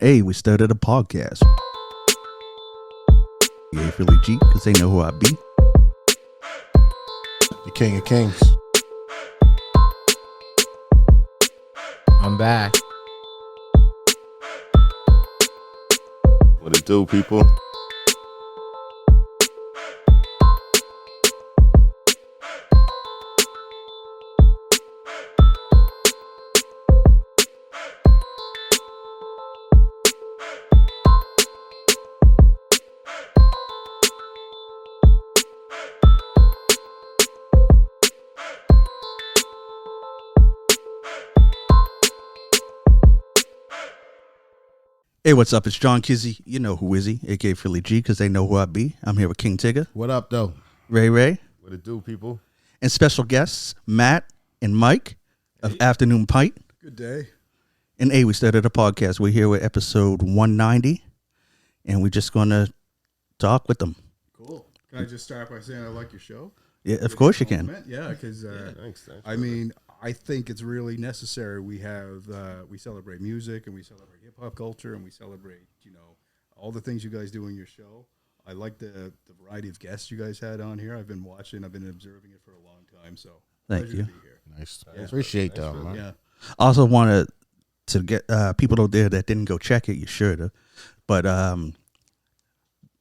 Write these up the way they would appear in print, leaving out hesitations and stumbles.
Hey, we started a podcast. Yeah, Philly G, because they know who I be. The King of Kings. I'm back. What it do, people? Hey, what's up? It's John Kizzy. You know who is he, aka Philly G, because they know who I be. I'm here with King Tigger, What up, though? Ray, What it do, people? and special guests Matt and Mike of Afternoon Pint. Good day. And hey, we started a podcast. We're here with episode 190, and we're just going to talk with them. Cool. Can I just start by saying I like your show? Yeah, of course you can. Yeah, because Thanks. I mean, I think it's really necessary. We have we celebrate music and we celebrate hip hop culture and we celebrate all the things you guys do in your show. I like the variety of guests you guys had on here. I've been watching. I've been observing it for a long time. So Thank pleasure you. to be here. Nice. Yeah. Appreciate that, man. Yeah. I also wanted to get people out there that didn't go check it. You should have. But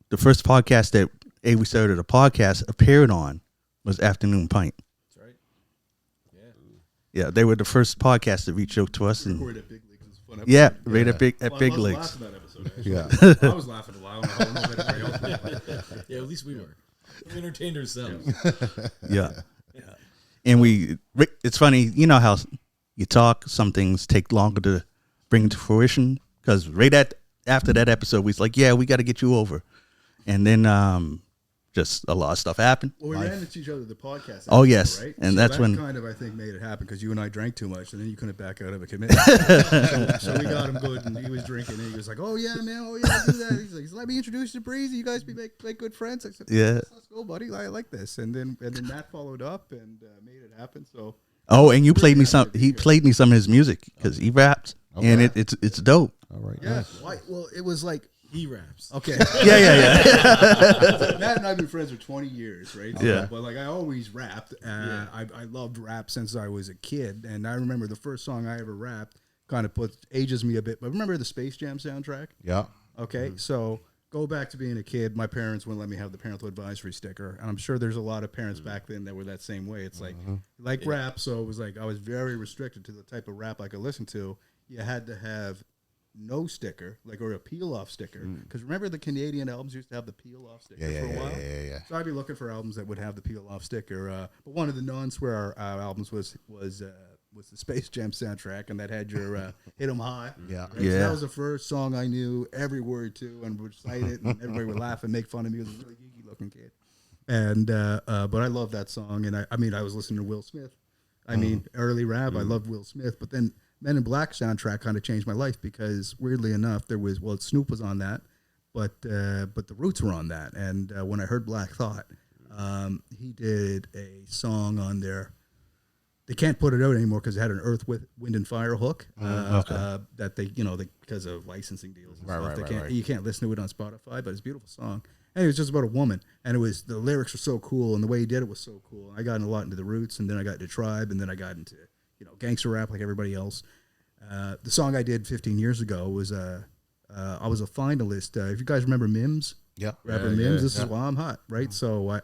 the first podcast that we started a podcast appeared on was Afternoon Pint. That's right. Yeah, they were the first podcast to reach out to us. And Recorded at Big Leagues. It was a fun episode. yeah, right at Well, Big I was Leagues. laughing at that episode, actually. Yeah. I was laughing a lot. I don't know if anybody else was. Yeah, at least we were. We entertained ourselves. Yeah. And it's funny, you know how you talk, some things take longer to bring to fruition. Because after that episode, we was like, yeah, we got to get you over. And then just a lot of stuff happened. Well, we ran into each other at the podcast. Oh, episode, yes. Right? And so that's that when- kind of, I think, made it happen because you and I drank too much and then you couldn't back out of a commitment. so we got him good and he was drinking and he was like, oh, yeah, man. Oh, yeah, do that. He's like, let me introduce you to Breezy. You guys make good friends. I said, Yeah. let's go, buddy. I like this. And then Matt followed up and made it happen. So Oh, and you played me happy some. to be He here. played me some of his music because he raps, and it's dope. All right. yeah, Nice. well, it was like, He raps. okay. Yeah. Matt and I have been friends for 20 years, right? Yeah. But like I always rapped. I loved rap since I was a kid, and I remember the first song I ever rapped kind of ages me a bit. But remember the Space Jam soundtrack? Yeah. Okay, so go back to being a kid. My parents wouldn't let me have the parental advisory sticker, and I'm sure there's a lot of parents back then that were that same way. It's like rap, so it was like I was very restricted to the type of rap I could listen to. You had to have no sticker, or a peel-off sticker. Because remember the Canadian albums used to have the peel-off sticker for a while? Yeah. So I'd be looking for albums that would have the peel-off sticker. But one of the non-swear albums was the Space Jam soundtrack, and that had your Hit 'Em High. Yeah. Right? So Yeah. that was the first song I knew every word to and would recite it, and everybody would laugh and make fun of me. I was a really geeky-looking kid. And but I love that song, and I was listening to Will Smith. Early rap, I loved Will Smith, but then Men in Black soundtrack kind of changed my life because weirdly enough, Snoop was on that, but the Roots were on that, and when I heard Black Thought, he did a song on there. They can't put it out anymore because it had an Earth, Wind and Fire hook. That they because of licensing deals and stuff. Right. You can't listen to it on Spotify, but it's a beautiful song. And it was just about a woman, and the lyrics were so cool, and the way he did it was so cool. I got a lot into the Roots, and then I got into Tribe, and then I got into gangster rap like everybody else. The song I did 15 years ago was I was a finalist. If you guys remember Mims, Yeah. rapper Mims, this is why I'm hot, right? So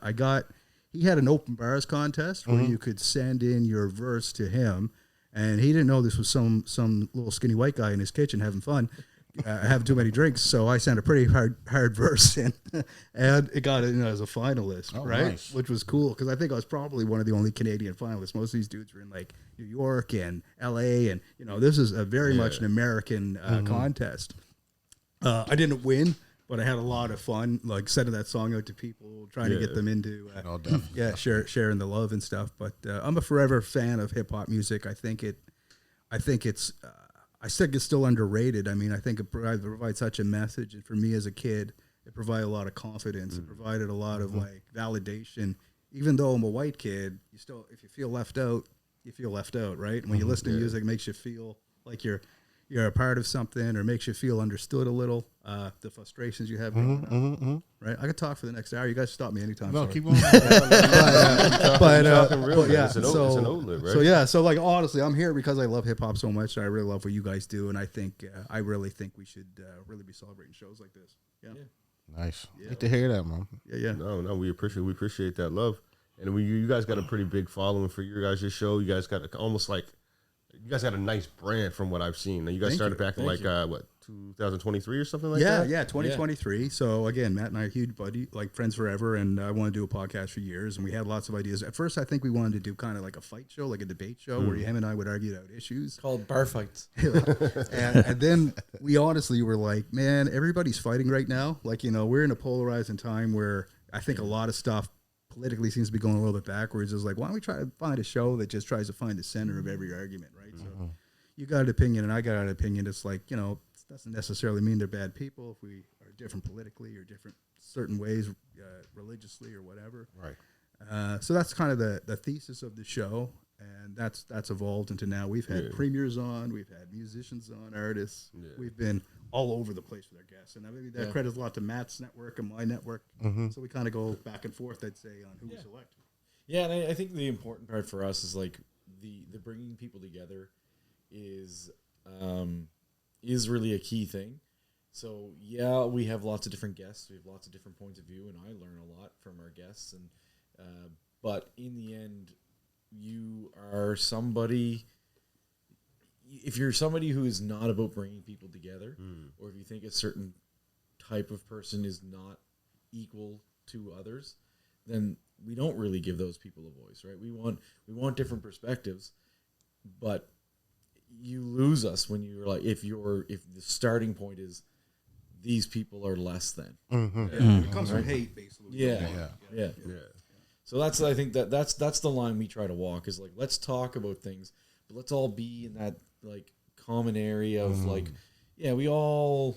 he had an open bars contest where you could send in your verse to him, and he didn't know this was some little skinny white guy in his kitchen having fun, having too many drinks. So I sent a pretty hard verse in, and it got in as a finalist, right? Nice. Which was cool because I think I was probably one of the only Canadian finalists. Most of these dudes were in like New York and L.A. and this is a very much an American contest. I didn't win, but I had a lot of fun, like sending that song out to people, trying to get them into, sharing the love and stuff. But I'm a forever fan of hip hop music. I think it's still underrated. I think it provides such a message, and for me as a kid, it provided a lot of confidence. It provided a lot of like validation. Even though I'm a white kid, you still, if you feel left out, you feel left out, right? And when you listen to music, it makes you feel like you're you're a part of something or makes you feel understood a little. The frustrations you have, going on, right? I could talk for the next hour. You guys stop me anytime. No, sorry. keep on. Talking real, but yeah, it's an so outlet, right? so yeah, so like honestly, I'm here because I love hip hop so much, and I really love what you guys do, and I think I really think we should really be celebrating shows like this. Yeah, Nice. Good to hear that, man. yeah. No, we appreciate that love, and you guys got a pretty big following for your guys' show. You guys got almost like you guys got a nice brand from what I've seen. Now you guys started back in like 2023 or something like that. Yeah, 2023. Yeah. So again, Matt and I are huge buddy, like friends forever, and I want to do a podcast for years. And we had lots of ideas. At first, I think we wanted to do kind of like a fight show, like a debate show, where him and I would argue out issues Called bar fights. and then we honestly were like, man, everybody's fighting right now. Like, we're in a polarizing time where I think a lot of stuff politically seems to be going a little bit backwards. It's like, why don't we try to find a show that just tries to find the center of every argument, right? So you got an opinion and I got an opinion. It's like, it doesn't necessarily mean they're bad people if we are different politically or different certain ways, religiously or whatever. Right. So that's kind of the thesis of the show. And that's evolved into now we've had premiers on, we've had musicians on, artists. Yeah. We've been all over the place with our guests. And I mean, that credits a lot to Matt's network and my network. So we kind of go back and forth, I'd say, on who we select. Yeah, and I think the important part for us is like the bringing people together is really a key thing. So yeah, we have lots of different guests, we have lots of different points of view, and I learn a lot from our guests. And but in the end, you are somebody. If you're somebody who is not about bringing people together, or if you think a certain type of person is not equal to others, then we don't really give those people a voice, right? We want different perspectives, but you lose us when you're like, if the starting point is these people are less than. It comes from hate, basically. Yeah. So I think that's the line we try to walk, is like, let's talk about things, but let's all be in that like common area of like, we all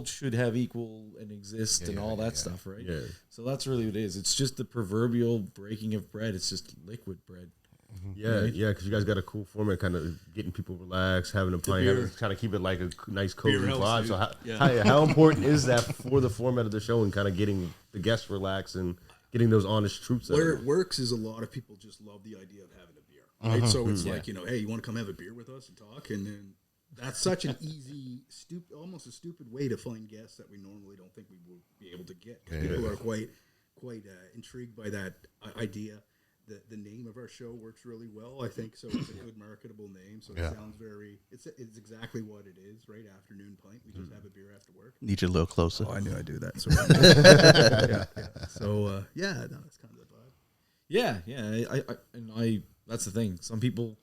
should have equal and exist and all that stuff, right? Yeah. So that's really what it is. It's just the proverbial breaking of bread. It's just liquid bread. Yeah, because you guys got a cool format, kind of getting people relaxed, having a pint, kind of keep it like a nice cozy vibe. So how important is that for the format of the show and kind of getting the guests relaxed and getting those honest truths? Where it works is a lot of people just love the idea of having a beer, right? So it's like, hey, you want to come have a beer with us and talk? And then that's such an easy, almost a stupid way to find guests that we normally don't think we would be able to get. People are quite intrigued by that idea. The name of our show works really well, I think. So it's a good marketable name. So it sounds it's exactly what it is, right? Afternoon Pint. We just have a beer after work. Need you a little closer. Oh, I knew I'd do that. So So that's kind of the vibe. Yeah. That's the thing. Some people,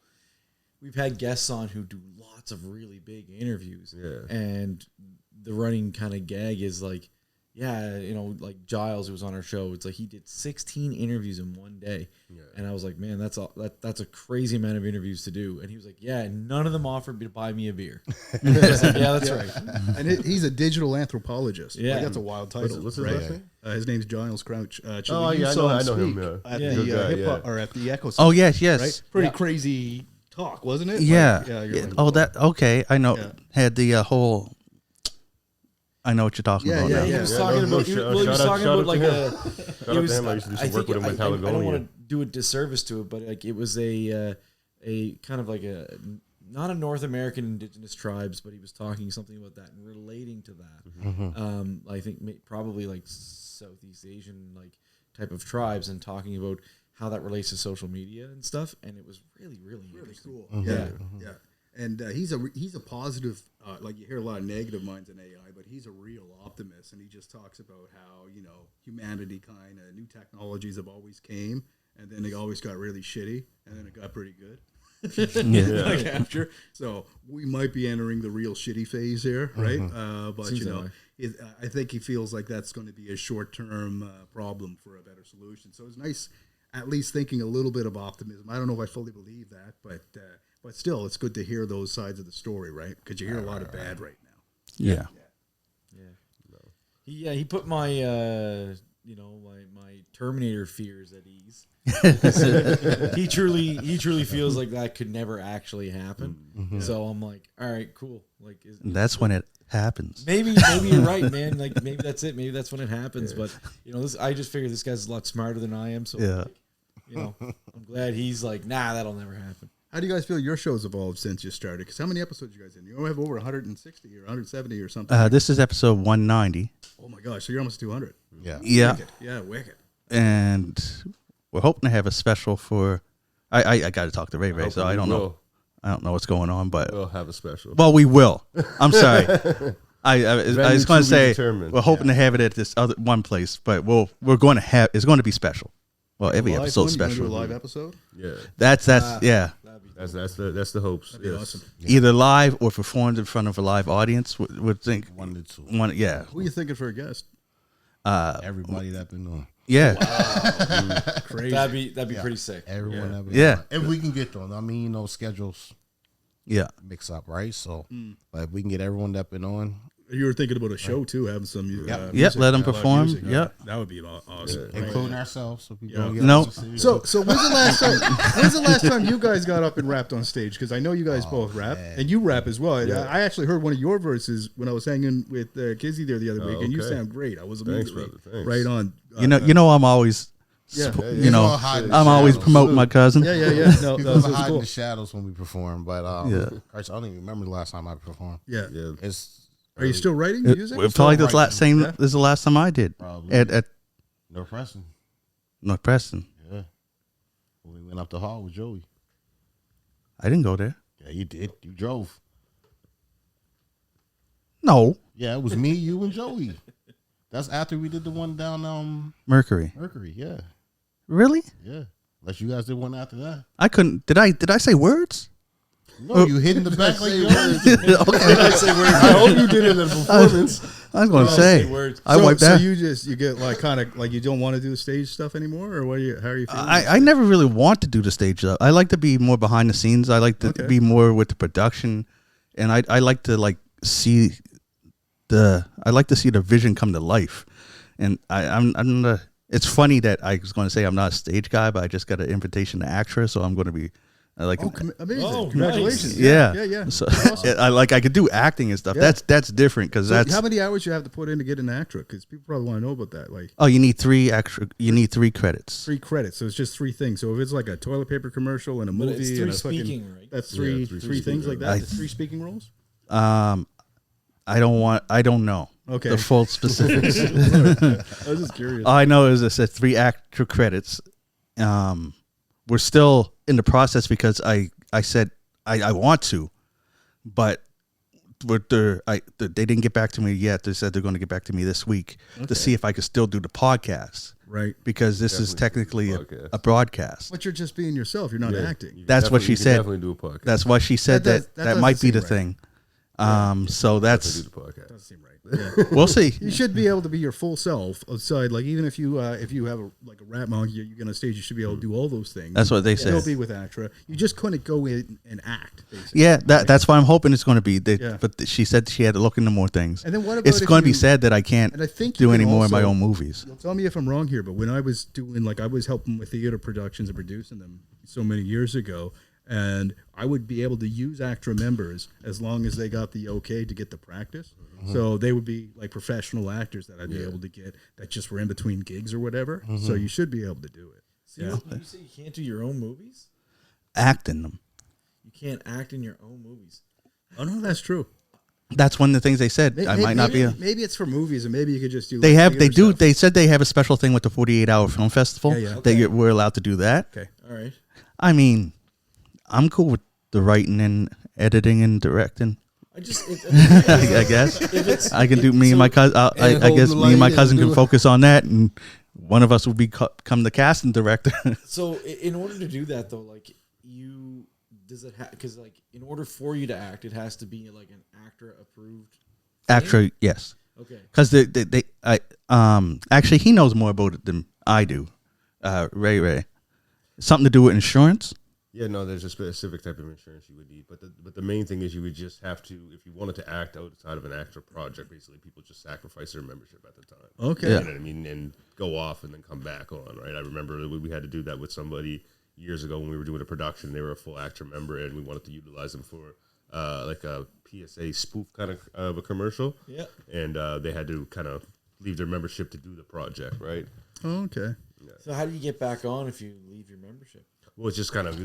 we've had guests on who do lots of really big interviews. Yeah. And the running kind of gag is like, like Giles, who was on our show, it's like he did 16 interviews in one day. Yeah. And I was like, man, that's a crazy amount of interviews to do. And he was like, yeah, and none of them offered to buy me a beer. I was like, yeah, that's right. And he's a digital anthropologist. Yeah. Like, that's a wild title. What's his last name? His name's Giles Crouch. I know him. At the hip-hop, or at the Echo. Oh, yes. Right? Pretty crazy talk, wasn't it? Yeah. Like, okay. I know. Yeah. Had the whole... I know what you're talking about now. He was talking about, he was talking about like a... Shout out to him. I used to do some work with him with Patagonia. I don't want to do a disservice to it, but like it was a kind of like not a North American indigenous tribes, but he was talking something about that and relating to that. I think probably like Southeast Asian like type of tribes, and talking about how that relates to social media and stuff. And it was really, really interesting. Cool. Yeah. And he's a positive, like you hear a lot of negative minds in AI, but he's a real optimist, and he just talks about how, humanity kind of, new technologies have always came, and then they always got really shitty, and then it got pretty good. Like after. So we might be entering the real shitty phase here, right? But seems I think he feels like that's going to be a short-term problem for a better solution. So it's nice, at least thinking a little bit of optimism. I don't know if I fully believe that, but still, it's good to hear those sides of the story, right? Because you hear a lot of bad right now. Yeah. He put my my Terminator fears at ease. he truly feels like that could never actually happen. Mm-hmm. So I'm like, all right, cool. Like that's when it happens. Maybe you're right, man. Like maybe that's it. Maybe that's when it happens. Yeah. But I just figured this guy's a lot smarter than I am. So I'm glad he's like, nah, that'll never happen. How do you guys feel your show's evolved since you started? Because how many episodes you guys in? You only have over 160 or 170 or something. This is episode 190. Oh my gosh, so you're almost 200. Yeah. Wicked. Yeah, wicked. And we're hoping to have a special for. I got to talk to Ray, so I don't know. I don't know what's going on, but we'll have a special. Well, we will. I'm sorry. I was going to say we're hoping to have it at this other one place, but we're going to have. It's going to be special. Well, every episode's special. Do a live episode? Yeah. That's yeah. That's the hopes. That'd be awesome. Either live or performed in front of a live audience. Would think one to two. Yeah. Who are you thinking for a guest? Everybody that been on. Yeah. Wow. Crazy. That'd be pretty sick. Everyone that been on. If we can get them. I mean, schedules. Yeah. Mix up, right? So, but if we can get everyone that been on. You were thinking about a show too, having some music. Let them perform. Music. That would be awesome. Including ourselves. So people So when's the last time you guys got up and rapped on stage? Because I know you guys both rap, and you rap as well. Yeah. I actually heard one of your verses when I was hanging with Kizzy there the other week, and you sound great. I was immediately right on. I'm always. I'm always promoting my cousin. Yeah. No, that was hide in the shadows when we perform, but I don't even remember the last time I performed. Yeah. Are you still writing music? Probably this is the last time I did. Probably. At North Preston. North Preston. Yeah. We went up the hall with Joey. I didn't go there. Yeah, you did. You drove. No. Yeah, it was me, you, and Joey. That's after we did the one down Mercury. Yeah. Really? Yeah. Unless you guys did one after that. I couldn't. Did I say words? No, you hit in the back like words. I hope you did it in the performance. I was going to say. I wiped that. So you get like kind of like you don't want to do the stage stuff anymore, or how are you feeling? I never really want to do the stage stuff. I like to be more behind the scenes. I like to be more with the production, and I like to see the vision come to life. And I'm not. It's funny that I was going to say I'm not a stage guy, but I just got an invitation to actress, so I'm going to be. Amazing! Oh, congratulations! Nice. Yeah. So awesome. I could do acting and stuff. Yeah. That's different because that's how many hours you have to put in to get an actor? Because people probably want to know about that. Like, you need 3 credits. 3 credits, so it's just 3 things. So if it's like a toilet paper commercial and a movie, it's 3 and a speaking, right? That's 3 things like that. 3 speaking roles. I don't know. Okay. The full specifics. I was just curious. All I know is it said 3 actor credits. We're still in the process because I said I want to, but they didn't get back to me yet. They said they're going to get back to me this week to see if I could still do the podcast. Right. Because this is technically a broadcast. But you're just being yourself. You're not acting. That's what she said. Definitely do a podcast. That's why she said that might be the thing. So that's doesn't seem right. Yeah. We'll see. You should be able to be your full self outside. Like even if you have a rap monkey, you're going to stage. You should be able to do all those things. That's what they said. Still be with Actra. You just couldn't go in and act. Basically. Yeah, that's why I'm hoping it's going to be. But she said she had to look into more things. And then what about it's going to be sad that I can't do any more of my own movies. Tell me if I'm wrong here, but when I was doing I was helping with theater productions and producing them so many years ago. And I would be able to use Actra members as long as they got the okay to get the practice. Mm-hmm. So they would be like professional actors that I'd be able to get that just were in between gigs or whatever. Mm-hmm. So you should be able to do it. So you say you can't do your own movies? Act in them. You can't act in your own movies. Oh, no, that's true. That's one of the things they said. I might not be. Maybe it's for movies, and maybe you could just do. They do. Stuff. They said they have a special thing with the 48-hour film festival. That we're allowed to do that. Okay, all right. I mean, I'm cool with the writing and editing and directing. I guess I can do me and my cousin. I guess me and my cousin can focus on that, and one of us will become the casting director. So, in order to do that, though, because in order for you to act, it has to be like an actor approved. Actor, yes. Okay. Because actually he knows more about it than I do. Ray, something to do with insurance. Yeah, no, there's a specific type of insurance you would need, but the main thing is you would just have to, if you wanted to act outside of an actual project, basically people just sacrifice their membership at the time. Okay. You know what I mean? And go off and then come back on, right? I remember we had to do that with somebody years ago when we were doing a production. They were a full actor member, and we wanted to utilize them for like a PSA spoof kind of a commercial. Yeah. And they had to kind of leave their membership to do the project, right? Oh, okay. Yeah. So how do you get back on if you leave your membership? Well, it's just kind of,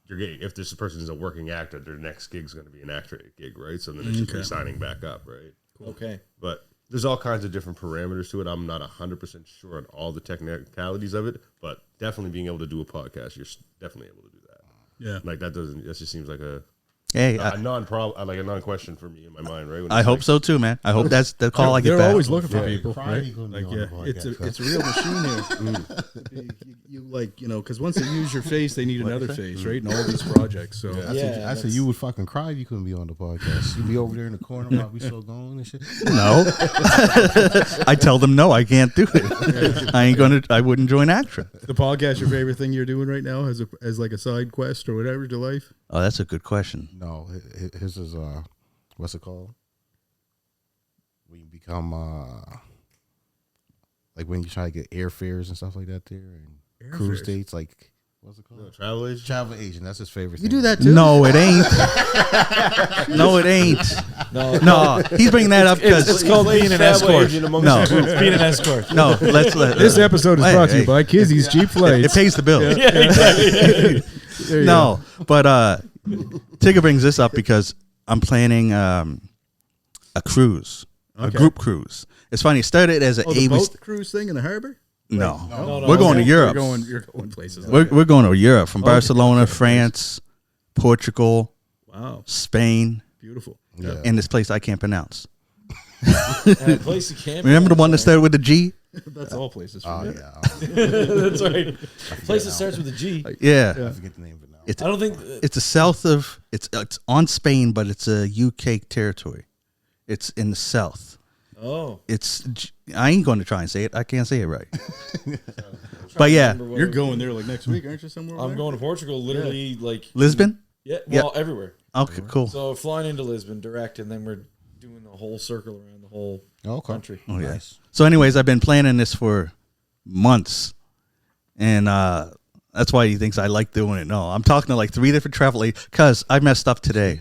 you're getting, if this person is a working actor, their next gig's going to be an actor gig, right? So then it's just re-signing back up, right? Cool. Okay. But there's all kinds of different parameters to it. I'm not 100% sure on all the technicalities of it, but definitely being able to do a podcast, you're definitely able to do that. Yeah. Like that just seems like a non-question for me in my mind, right? I hope so too, man. I hope that's the call I get They're back. always looking for people, Friday right? gonna be Like, on yeah, the podcast, it's a real machine here. You like, you know, because once they use your face, they need another face, right? In all these projects. So I said you would fucking cry if you couldn't be on the podcast. You'd be over there in the corner while we still going and shit. No, I tell them no, I can't do it. I wouldn't join ACTRA. the podcast, your favorite thing you're doing right now, as like a side quest or whatever to life? Oh, that's a good question. No, his is what's it called? When you become like when you try to get airfares and stuff like that there and cruise dates, like what's it called? Travel agent. Travel agent. That's his favorite. You thing. do that too? No, it ain't. No, it ain't. No, he's bringing that up because It's called being an escort. no, It's being an escort. no. This episode is brought to you by Kizzy's Cheap It Flights. pays the bill. Yeah, exactly. There you No, but Tigger brings this up because I'm planning a cruise, a group cruise. It's funny. It started as an go. Oh, the boat cruise thing in the harbor? No, No, we're going to Europe. You're going places. We're going to Europe from Barcelona, France, Portugal, Wow, Spain, beautiful. Yeah. and this place I can't pronounce. And a place you can't. Remember the one that started with a G? That's all places. Oh For yeah. That's right. Place that starts with a G. Yeah. I forget the name of it now. It's I don't think it's the south of it's on Spain, but it's a UK territory. It's in the south. Oh, I ain't going to try and say it. I can't say it right. But yeah, You're going there like next week, aren't you? Somewhere. I'm going to Portugal. Literally, like Lisbon. Yeah, Yeah. well, everywhere. Okay, cool. So flying into Lisbon direct, and then we're doing the whole circle around the whole country. Oh yeah. Nice. So, anyways, I've been planning this for months, and that's why he thinks I like doing it. No, I'm talking to like 3 different travel agents because I messed up today.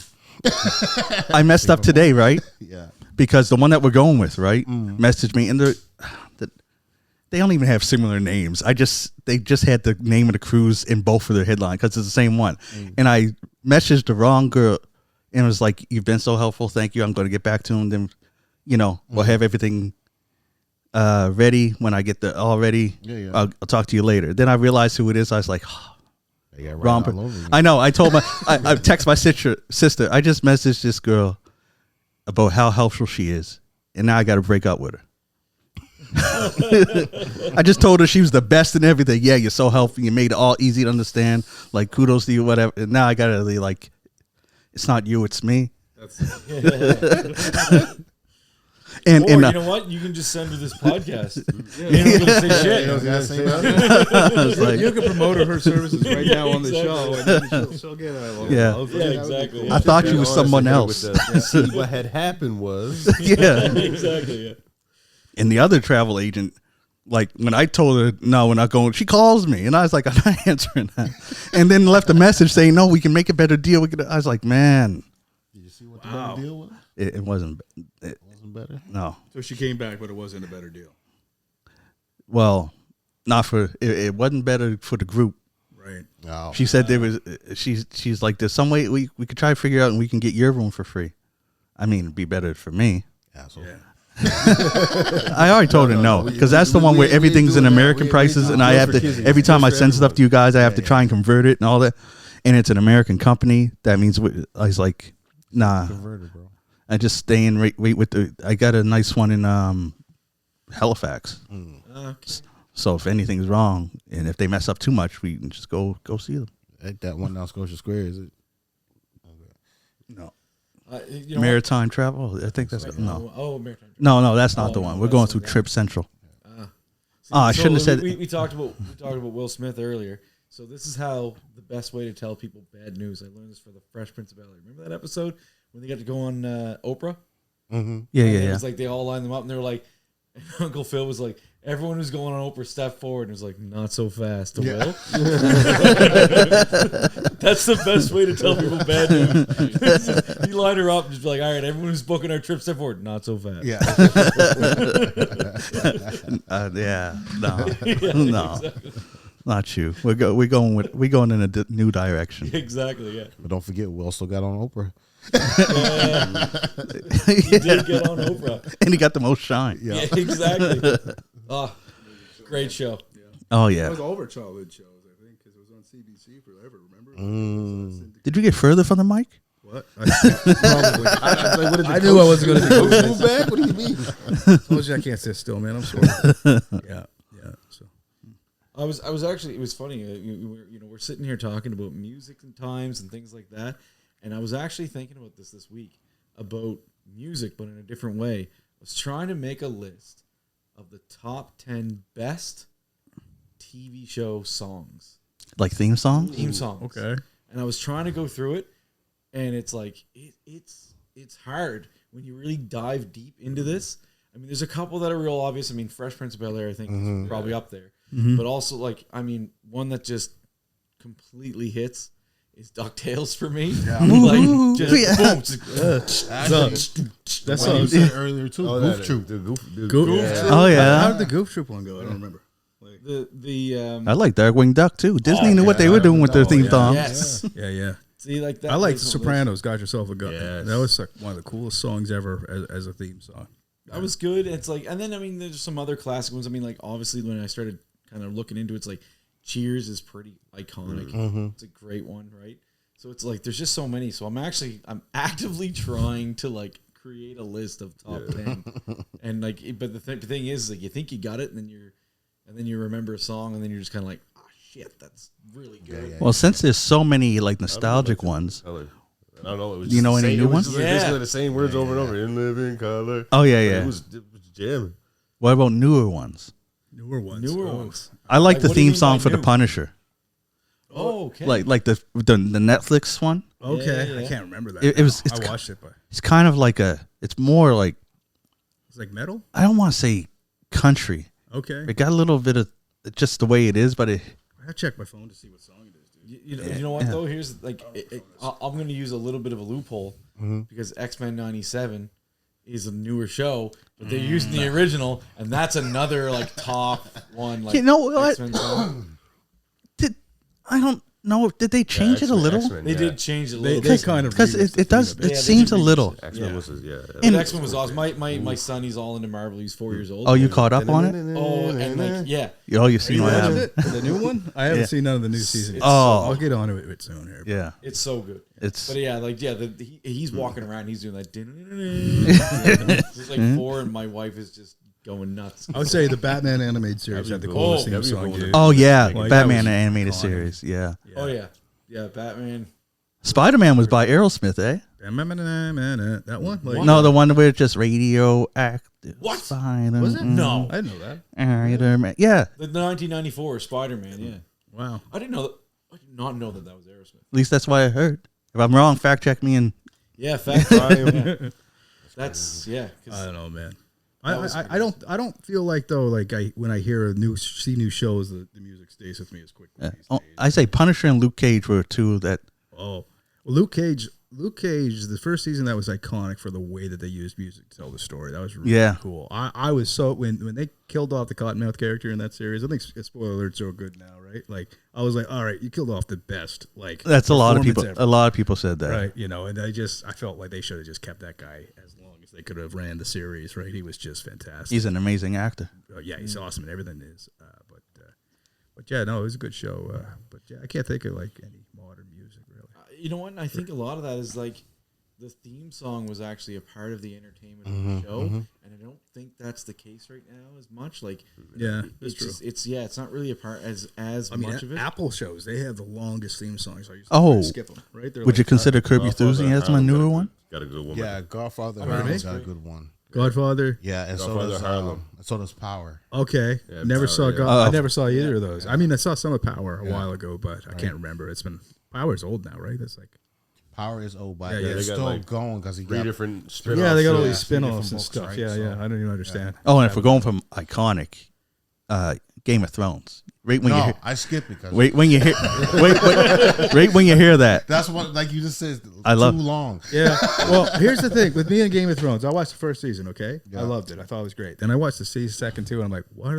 I messed up today, right? Yeah. Because the one that we're going with, right, messaged me, and they don't even have similar names. They just had the name of the cruise in both of their headline because it's the same one. And I messaged the wrong girl, and it was like, "You've been so helpful, thank you. I'm going to get back to him. Then, we'll have everything ready when I get all ready. Yeah. I'll talk to you later." Then I realized who it is. I was like, They got wrong. right all over you. I know. I told I text my sister. I just messaged this girl about how helpful she is, and now I got to break up with her. I just told her she was the best in everything. Yeah, you're so helpful. You made it all easy to understand. Like, kudos to you, whatever. And now I got to be like, it's not you, it's me. And Or you know what? You can just send her this podcast. You don't gonna say shit. I was like, You can promote her services right now on the show, and then she'll get a Yeah. love. Yeah, exactly. I thought you was someone else. See, what had happened was Yeah. Exactly. Yeah. And the other travel agent, like when I told her, no, we're not going, she calls me. And I was like, I'm not answering that. And then left a message saying, no, we can make a better deal. I was like, man, Did you see what the better deal was? it wasn't. Wasn't better. No. So she came back, but it wasn't a better deal. Well, not for, it wasn't better for the group. Right. No. She said there was, she's like, there's some way we could try to figure out and we can get your room for free. I mean, it'd be better for me. Asshole. Yeah. I already told her no, because that's the one where everything's in American prices, and I have to every time I send stuff to you guys, I have to try and convert it and all that, and it's an American company. That means I was like, nah, Converted, bro. I just stay in wait with the. I got a nice one in Halifax, so if anything's wrong and if they mess up too much, we can just go see them. Ain't that one down Scotia Square, is it? No, You know maritime travel. I think that's no. Oh, maritime. No, that's not the Oh, one. no, We're going that's through the Trip Central. See, I shouldn't have said. We talked about Will Smith earlier. So this is how the best way to tell people bad news. I learned this for the Fresh Prince of Bel-Air. Remember that episode when they got to go on Oprah? Mm-hmm. Yeah. It was like they all lined them up, and they were like, and Uncle Phil was like, everyone who's going on Oprah, step forward. And it was like, not so fast, Will. That's the best way to tell people bad news. You line her up and just be like, all right, everyone who's booking our trip, step forward. Not so fast. Yeah. No. Exactly. Not you. We're going in a new direction. Exactly, yeah. But don't forget, Will still got on Oprah. He did get on Oprah. And he got the most shine. Yeah, exactly. Oh, great show. Oh It yeah. was over childhood shows, I think, because it was on CBC forever. Remember? Did you get further from the mic? What? Probably. I knew I wasn't going to do Coach it. move back? What do you mean? Told you I can't sit still, man. I'm sorry. Yeah. So I was actually, it was funny. We're sitting here talking about music and times and things like that, and I was actually thinking about this week about music, but in a different way. I was trying to make a list of the top 10 best TV show songs. Like theme songs? Theme songs. okay. And I was trying to go through it, and it's like it's hard when you really dive deep into this. I mean, there's a couple that are real obvious. I mean, Fresh Prince of Bel-Air, I think, is probably up there. But also, like, I mean, one that just completely hits is DuckTales for me. Yeah. Like, just boom. That's what you said earlier too. Goof Troop. The Goof Goof Troop. Troop. Oh yeah. How did the Goof Troop one go? I don't remember. I like Darkwing Duck too. Disney knew what they were doing with their theme song. Yes. Yeah. See, like that. I like Sopranos. Got Yourself a Gun. Yes. That was like one of the coolest songs ever as a theme song. That was good. It's like, and then I mean, there's some other classic ones. I mean, like obviously when I started kind of looking into it, it's like Cheers is pretty iconic. It's a great one, right? So it's like there's just so many. So I'm actively trying to like create a list of top 10, and like, but the thing is, like, you think you got it, and then you remember a song, and then you're just kind of like, oh shit, that's really good. Well, since there's so many like nostalgic ones, I don't know. It was You know any same, new it was ones? just basically the same words over and over. In living color. oh yeah, It yeah. was jamming. What about newer ones? Newer ones. I like Like, the what do you theme mean song by for The new? Punisher, Oh, okay. like the Netflix one. Okay. Yeah. I can't remember that. It was- now. it's I watched it, but It's kind of like it's more like, it's like metal. I don't want to say country. Okay. It got a little bit of just the way it is, but it. I checked my phone to see what song it is, dude. You know what though? Here's like I'm going to use a little bit of a loophole because X-Men '97 is a newer show, but they're using the original, and that's another like top one. Like, You know what? X-Men song. I don't know. Did they change it a little? X-Men, They yeah. did change it a They little bit. kind of Because remixed it the does. theme a bit. It they seems a did little. X-Men Yeah. was And- But X-Men was awesome. My son, he's all into Marvel. He's 4 years old. Oh, you caught up on it? Oh, and like yeah. Oh, you've seen what Watched happened. it? The new one? I haven't Yeah. seen none of the new seasons. Oh. I'll get on to it soon here. Yeah, It's so good. it's. But yeah, like he's walking around, he's doing that. He's like 4, and my wife is just going nuts. I would say the Batman animated series had the coolest theme song, dude. Oh yeah, Like, Batman that was animated iconic. series. Yeah, Oh yeah, Batman. Spider-Man was by Aerosmith, eh? That one? Like, No, the one where it's just radioactive. What? Spider. Was it? No, I didn't know that. Spider-Man. Yeah, the 1994 Spider-Man. Yeah, Wow. I did not know that was Aerosmith. at least that's what I heard. If I'm wrong, fact check me and Yeah, fact. Yeah. That's yeah. 'Cause I don't know, man. That was I don't feel like though, like when I hear new shows, the music stays with me as quickly. These days. I say Punisher and Luke Cage were two that. Oh, well, Luke Cage, the first season, that was iconic for the way that they used music to tell the story. That was really cool. I was so when they killed off the Cottonmouth character in that series. I think spoiler alert's so good now, right? Like I was like, all right, you killed off the best. Like That's a lot of people. performance A lot of people said that. right? You know, and I felt like they should have just kept that guy as long as they could have ran the series. Right? He was just fantastic. He's an amazing actor. Yeah, he's awesome and everything is. But yeah, no, it was a good show. But yeah, I can't think of like any modern music really. you know what? I think a lot of that is like the theme song was actually a part of the entertainment of the show, and I don't think that's the case right now as much. Like, Yeah, it's that's true. just, it's not really a part as I mean, much of it. Apple shows, they have the longest theme songs. I used Oh. to skip them, right? They're Would you like, consider Curb Your Enthusiasm a newer one? Got a good one. Yeah, Godfather I mean, got it's a great. good one. Godfather. Yeah, and Godfather Harlem. so does Power. Okay, Yeah, never Power, saw yeah. God. I never saw either of those. I mean, I saw some of Power a while ago, but I can't remember. It's been Power's old now, right? That's like Power is old, but Yeah, they're they still got, like, going because he 3 got different spin-offs. yeah, they got all yeah, these spin-offs and different stuff. books, Yeah, right? yeah. So- I don't even understand. Oh, and if we're going from iconic, Game of Thrones. Right when you No, hear, I skipped because wait when you hear, right when you hear that. that's what, like you just said, I love- too long. Yeah. Well, here's the thing with me and Game of Thrones. I watched the first season. Okay, Yeah. I loved it. I thought it was great. Then I watched the second two, and I'm like, what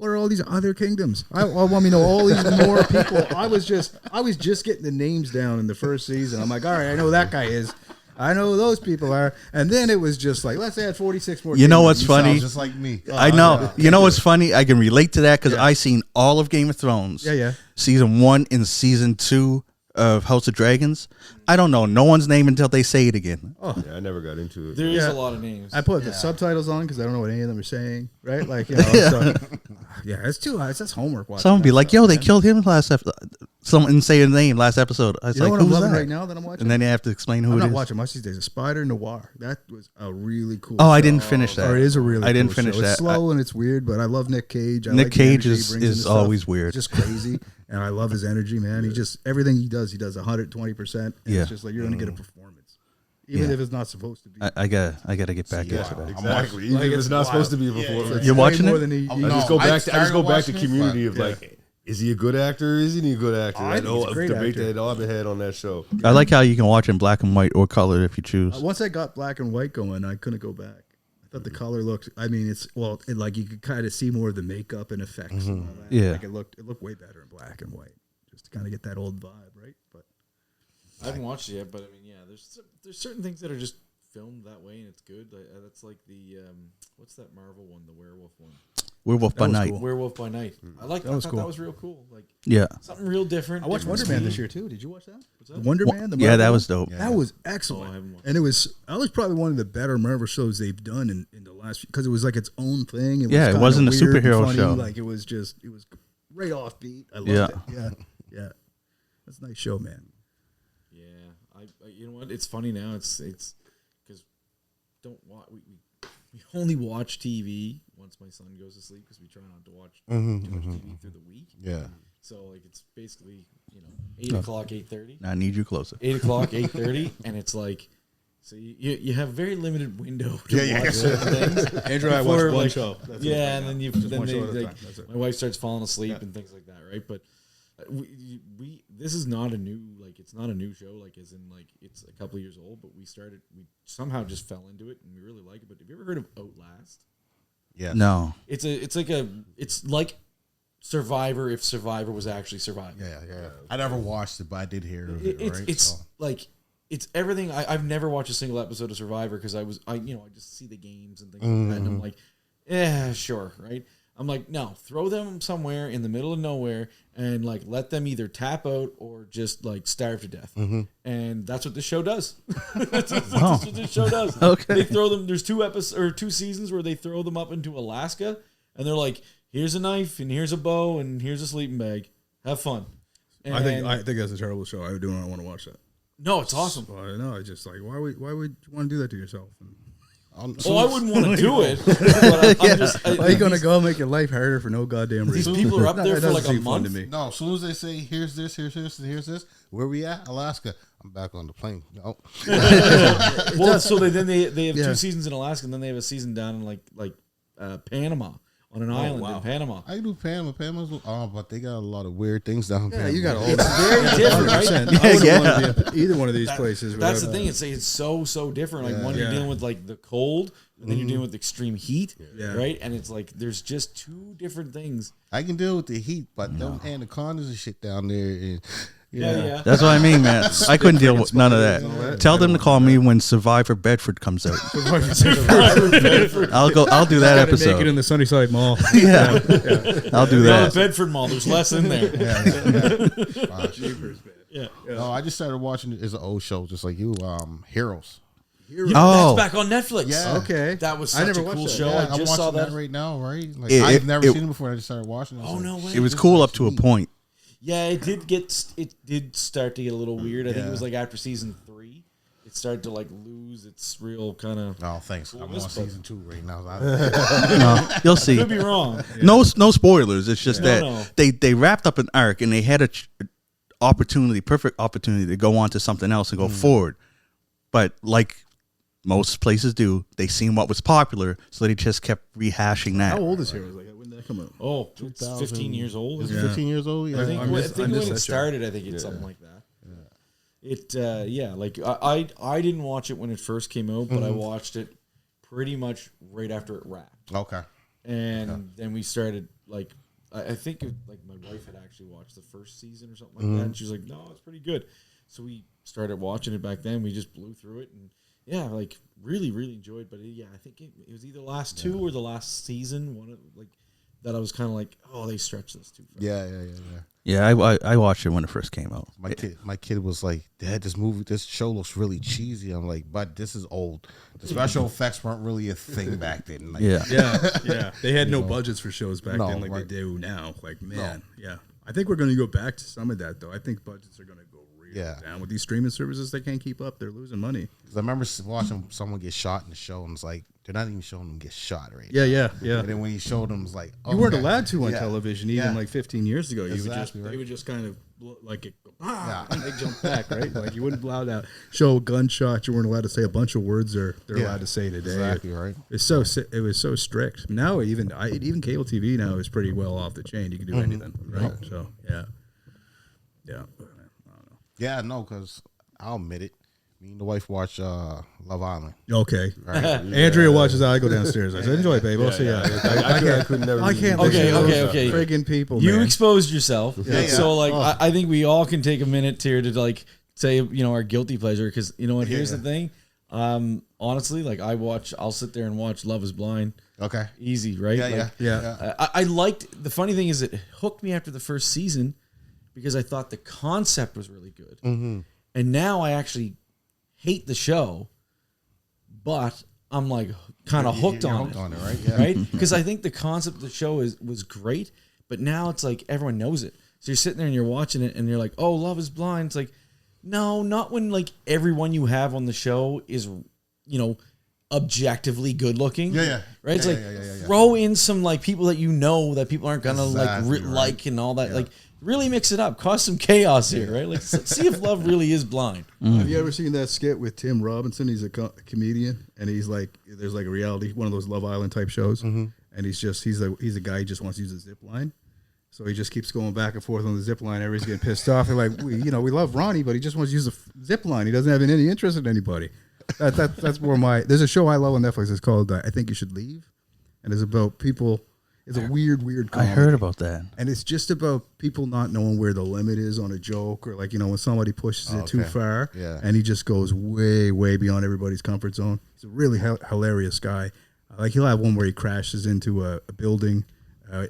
are all these other kingdoms? I want me to know all these more people. I was just getting the names down in the first season. I'm like, all right, I know who that guy is. I know who those people are. And then it was just like, let's add 46 more. You know kingdoms. what's You funny? sound just like me. I know. You know what's funny? I can relate to that because I seen all of Game of Thrones. Yeah, yeah. Season 1 and season 2 of House of Dragons. I don't know no one's name until they say it again. Yeah, I never got into it. There is Yeah. a lot of names. I put the subtitles on because I don't know what any of them are saying. Right? Like, you know. So, yeah, it's too. That's homework. watching Someone be that like, stuff, "Yo, they man. killed him last episode." Someone say his name last episode. I was You know like, what I'm "Who's loving that?" right now that I'm watching? And then you have to explain who I'm it not is. watching much these days. A Spider Noir. That was a really cool. Oh, I show. didn't finish that. Or it is a really. I didn't cool finish show. that. It's slow and it's weird, but I love Nick Cage. I Nick like the Cage energy he is brings into stuff. always weird. Just crazy, and I love his energy, man. He just everything he does 120%. Yeah. It's just like you're gonna get a performance, even Yeah. if it's not supposed to be. I gotta get back into that. Exactly. Even Like, if it's it's not wild. supposed to be a performance. You're Way watching more it? than he. Oh, he- I no. just go I back. I just go back to started watching it, Community of but- like, is he a good actor? Or is he a good actor? I think he's a great debate actor. that I've had on that show. I like how you can watch in black and white or color if you choose. Once I got black and white going, I couldn't go back. I thought the color looked. I mean, like you could kind of see more of the makeup and effects. And all that. Yeah. like it looked way better in black and white, just to kind of get that old vibe, right? But I haven't watched it yet, but I mean, yeah, there's certain things that are just filmed that way and it's good. Like, that's like the what's that Marvel one, the werewolf one, Werewolf by was Night. cool. Werewolf by Night. I like that. was That cool. was real cool. Like Yeah, something real different. I watched different Wonder Man speed. this year too. Did you watch that? that? Wonder Man. The yeah, Marvel that one? was dope. That was Oh, I excellent, haven't watched and it was probably one of the better Marvel shows they've done in the last because it was like its own thing. It was Yeah, it kinda wasn't a weird and superhero funny, show. Like it was right offbeat. I loved Yeah. it. Yeah. That's a nice show, man. Yeah, I you know what? It's funny now. It's because don't watch. We only watch TV once my son goes to sleep because we try not to watch too much TV through the week. Yeah. So like it's basically 8:00, 8:30, I need you closer. 8:00, 8:30, and it's like so you have very limited window to Yeah, watch certain things. Andrew, I Before, watched one like, show. That's it. Yeah, and then one show at a they, time. That's it. my wife starts falling asleep and things like that, right? But we this is not a new it's not a new show like it's a couple of years old, but we somehow just fell into it and we really like it. But have you ever heard of Outlast? Yeah. No, It's like Survivor if Survivor was actually Survivor. Yeah. I never watched it, but I did hear of it. It's So, like it's everything. I've never watched a single episode of Survivor because I just see the games and things like that, and I'm like, yeah, sure, right. I'm like, no, throw them somewhere in the middle of nowhere and like let them either tap out or just like starve to death. And that's what this show does. That's what this show does. Okay. They throw them. There's 2 seasons where they throw them up into Alaska and they're like, here's a knife and here's a bow and here's a sleeping bag. Have fun. And I think that's a terrible show. I do not want to watch that. no, it's awesome. Well, I know. It's just like why would you want to do that to yourself? Oh, I wouldn't want to do it. But I'm just, Why are you gonna go make your life harder for no goddamn these reason? people are up there That for doesn't like a seem fun month. to me. no, as soon as they say, here's this, here's this, and here's this, where we at? Alaska. I'm back on the plane. No. Well, so they have Yeah. 2 seasons in Alaska, and then they have a season down in Panama on an island in Panama. I do Panama. But they got a lot of weird things down there. Yeah, you got all It's that. very different, right? 100%. I wouldn't want to be either one of these places. That's the without- thing. It's so different. Like one, you're Yeah. dealing with like the cold, and then you're dealing with extreme heat, Yeah. right? And it's like there's just 2 different things. I can deal with the heat, but them anacondas and shit down there. And, Yeah. that's what I mean, man. I couldn't deal with none of that. Tell them to call me when Survivor Bedford comes out. I'll do that Gotta make it episode. in the Sunnyside Mall. Yeah, I'll do No, the that. Bedford Mall. There's less in there. Yeah. No, I just started watching it as an old show, just like you. Heroes. Oh. That's back on Netflix. Yeah. Okay, That was I such never a watched cool that. show. Yeah, I I'm just saw watching that. right now, right? Like, It- I've never it- seen it before. I just started watching it. Oh, no way. It was cool up to a point. Yeah, it did start to get a little weird. I think it was like after season 3, it started to like lose its real kind of. Oh, thanks. I'm on season 2 right now. No, you'll see. Could be wrong. No spoilers. It's just that No. they wrapped up an arc and they had a perfect opportunity to go on to something else and go forward. But like most places do, they seen what was popular, so they just kept rehashing that. How old is Heroes? Like, when did that come out? Oh, it's 15 years old. Is it 15 years old? Yeah. I think, I missed when that it show. started, I think it's something like that. Like I didn't watch it when it first came out, but I watched it pretty much right after it wrapped. Okay. And then we started like I think like my wife had actually watched the first season or something like that, and she was like, "No, it's pretty good." So we started watching it back then. We just blew through it, and like really enjoyed. But I think it was either the last 2 or the last season. One of like that I was kind of like, "Oh, they stretched this too far." Yeah, I watched it when it first came out. My kid was like, "Dad, this show looks really cheesy." I'm like, "But this is old. The special effects weren't really a thing back then." Like, Yeah. They had no budgets for shows back then like right. they do now. Like, man, yeah. I think we're going to go back to some of that, though. I think budgets are going to go down. With these streaming services, they can't keep up. They're losing money. 'Cause I remember watching someone get shot in the show, and it's like, they're not even showing them get shot right Yeah. And then when he showed them, it was like, You weren't allowed to on television even like 15 years ago. Exactly, They right. would just kind of like and they jump back, right? Like you wouldn't allow that show gunshots. You weren't allowed to say a bunch of words they're allowed to say today. Exactly, right. It was so strict. Now even cable TV now is pretty well off the chain. You can do anything, right? So yeah. Yeah, no, because I'll admit it. Me and the wife watch Love Island. Okay. Right? Andrea watches. I go downstairs. I said, "Enjoy, babe." I'll see ya. I can't. Okay. Friggin' people. You man. exposed yourself. Yeah. So like I think we all can take a minute here to like say our guilty pleasure, because you know what, here's the thing. Honestly, like I'll sit there and watch Love is Blind. Okay. Easy, right? Yeah. I liked, the funny thing is it hooked me after the first season because I thought the concept was really good. Mm-hmm. And now I actually hate the show, but I'm like kind of hooked on it, right? Yeah. right? Because I think the concept of the show was great, but now it's like everyone knows it. So you're sitting there and you're watching it and you're like, "Oh, Love is Blind." It's like, no, not when like everyone you have on the show is, objectively good looking. Yeah. Right? It's Yeah, like yeah. throw in some like people that that people aren't gonna Exactly, right. like and all that. Like really mix it up, cause some chaos here, right? Like see if love really is blind. Have you ever seen that skit with Tim Robinson? He's a comedian, and he's like, there's like a reality, one of those Love Island type shows, and he's a guy who just wants to use a zip line. So he just keeps going back and forth on the zip line. Everybody's getting pissed off. They're like, we love Ronnie, but he just wants to use a zip line. He doesn't have any interest in anybody. That's more there's a show I love on Netflix. It's called I Think You Should Leave. And it's about people. It's a weird comedy. I heard about that. And it's just about people not knowing where the limit is on a joke, or like, when somebody pushes it too far, and he just goes way, way beyond everybody's comfort zone. He's a really hilarious guy. Like he'll have one where he crashes into a building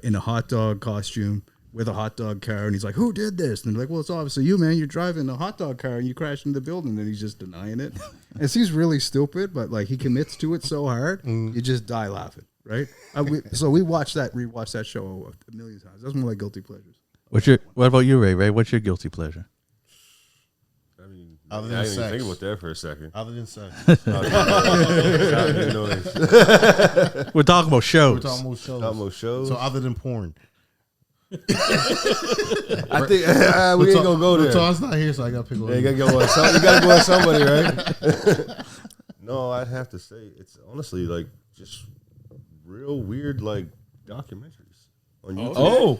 in a hot dog costume with a hot dog car, and he's like, "Who did this?" And they're like, "Well, it's obviously you, man. You're driving a hot dog car and you crashed into the building." And he's just denying it. And it seems really stupid, but like he commits to it so hard, you just die laughing, right? So we rewatched that show a million times. That's one of my guilty pleasures. What about you, Ray? Ray, what's your guilty pleasure? I mean, Other I than didn't even sex. think about that for a second. Other than sex. We're talking about shows. We're talking about shows. Almost shows. So other than porn. I think we ain't gonna go there. Tom's not here, so I gotta pick one. Yeah, you gotta go on somebody. You gotta go on somebody, right? No, I'd have to say it's honestly like just real weird like documentaries on YouTube. Oh,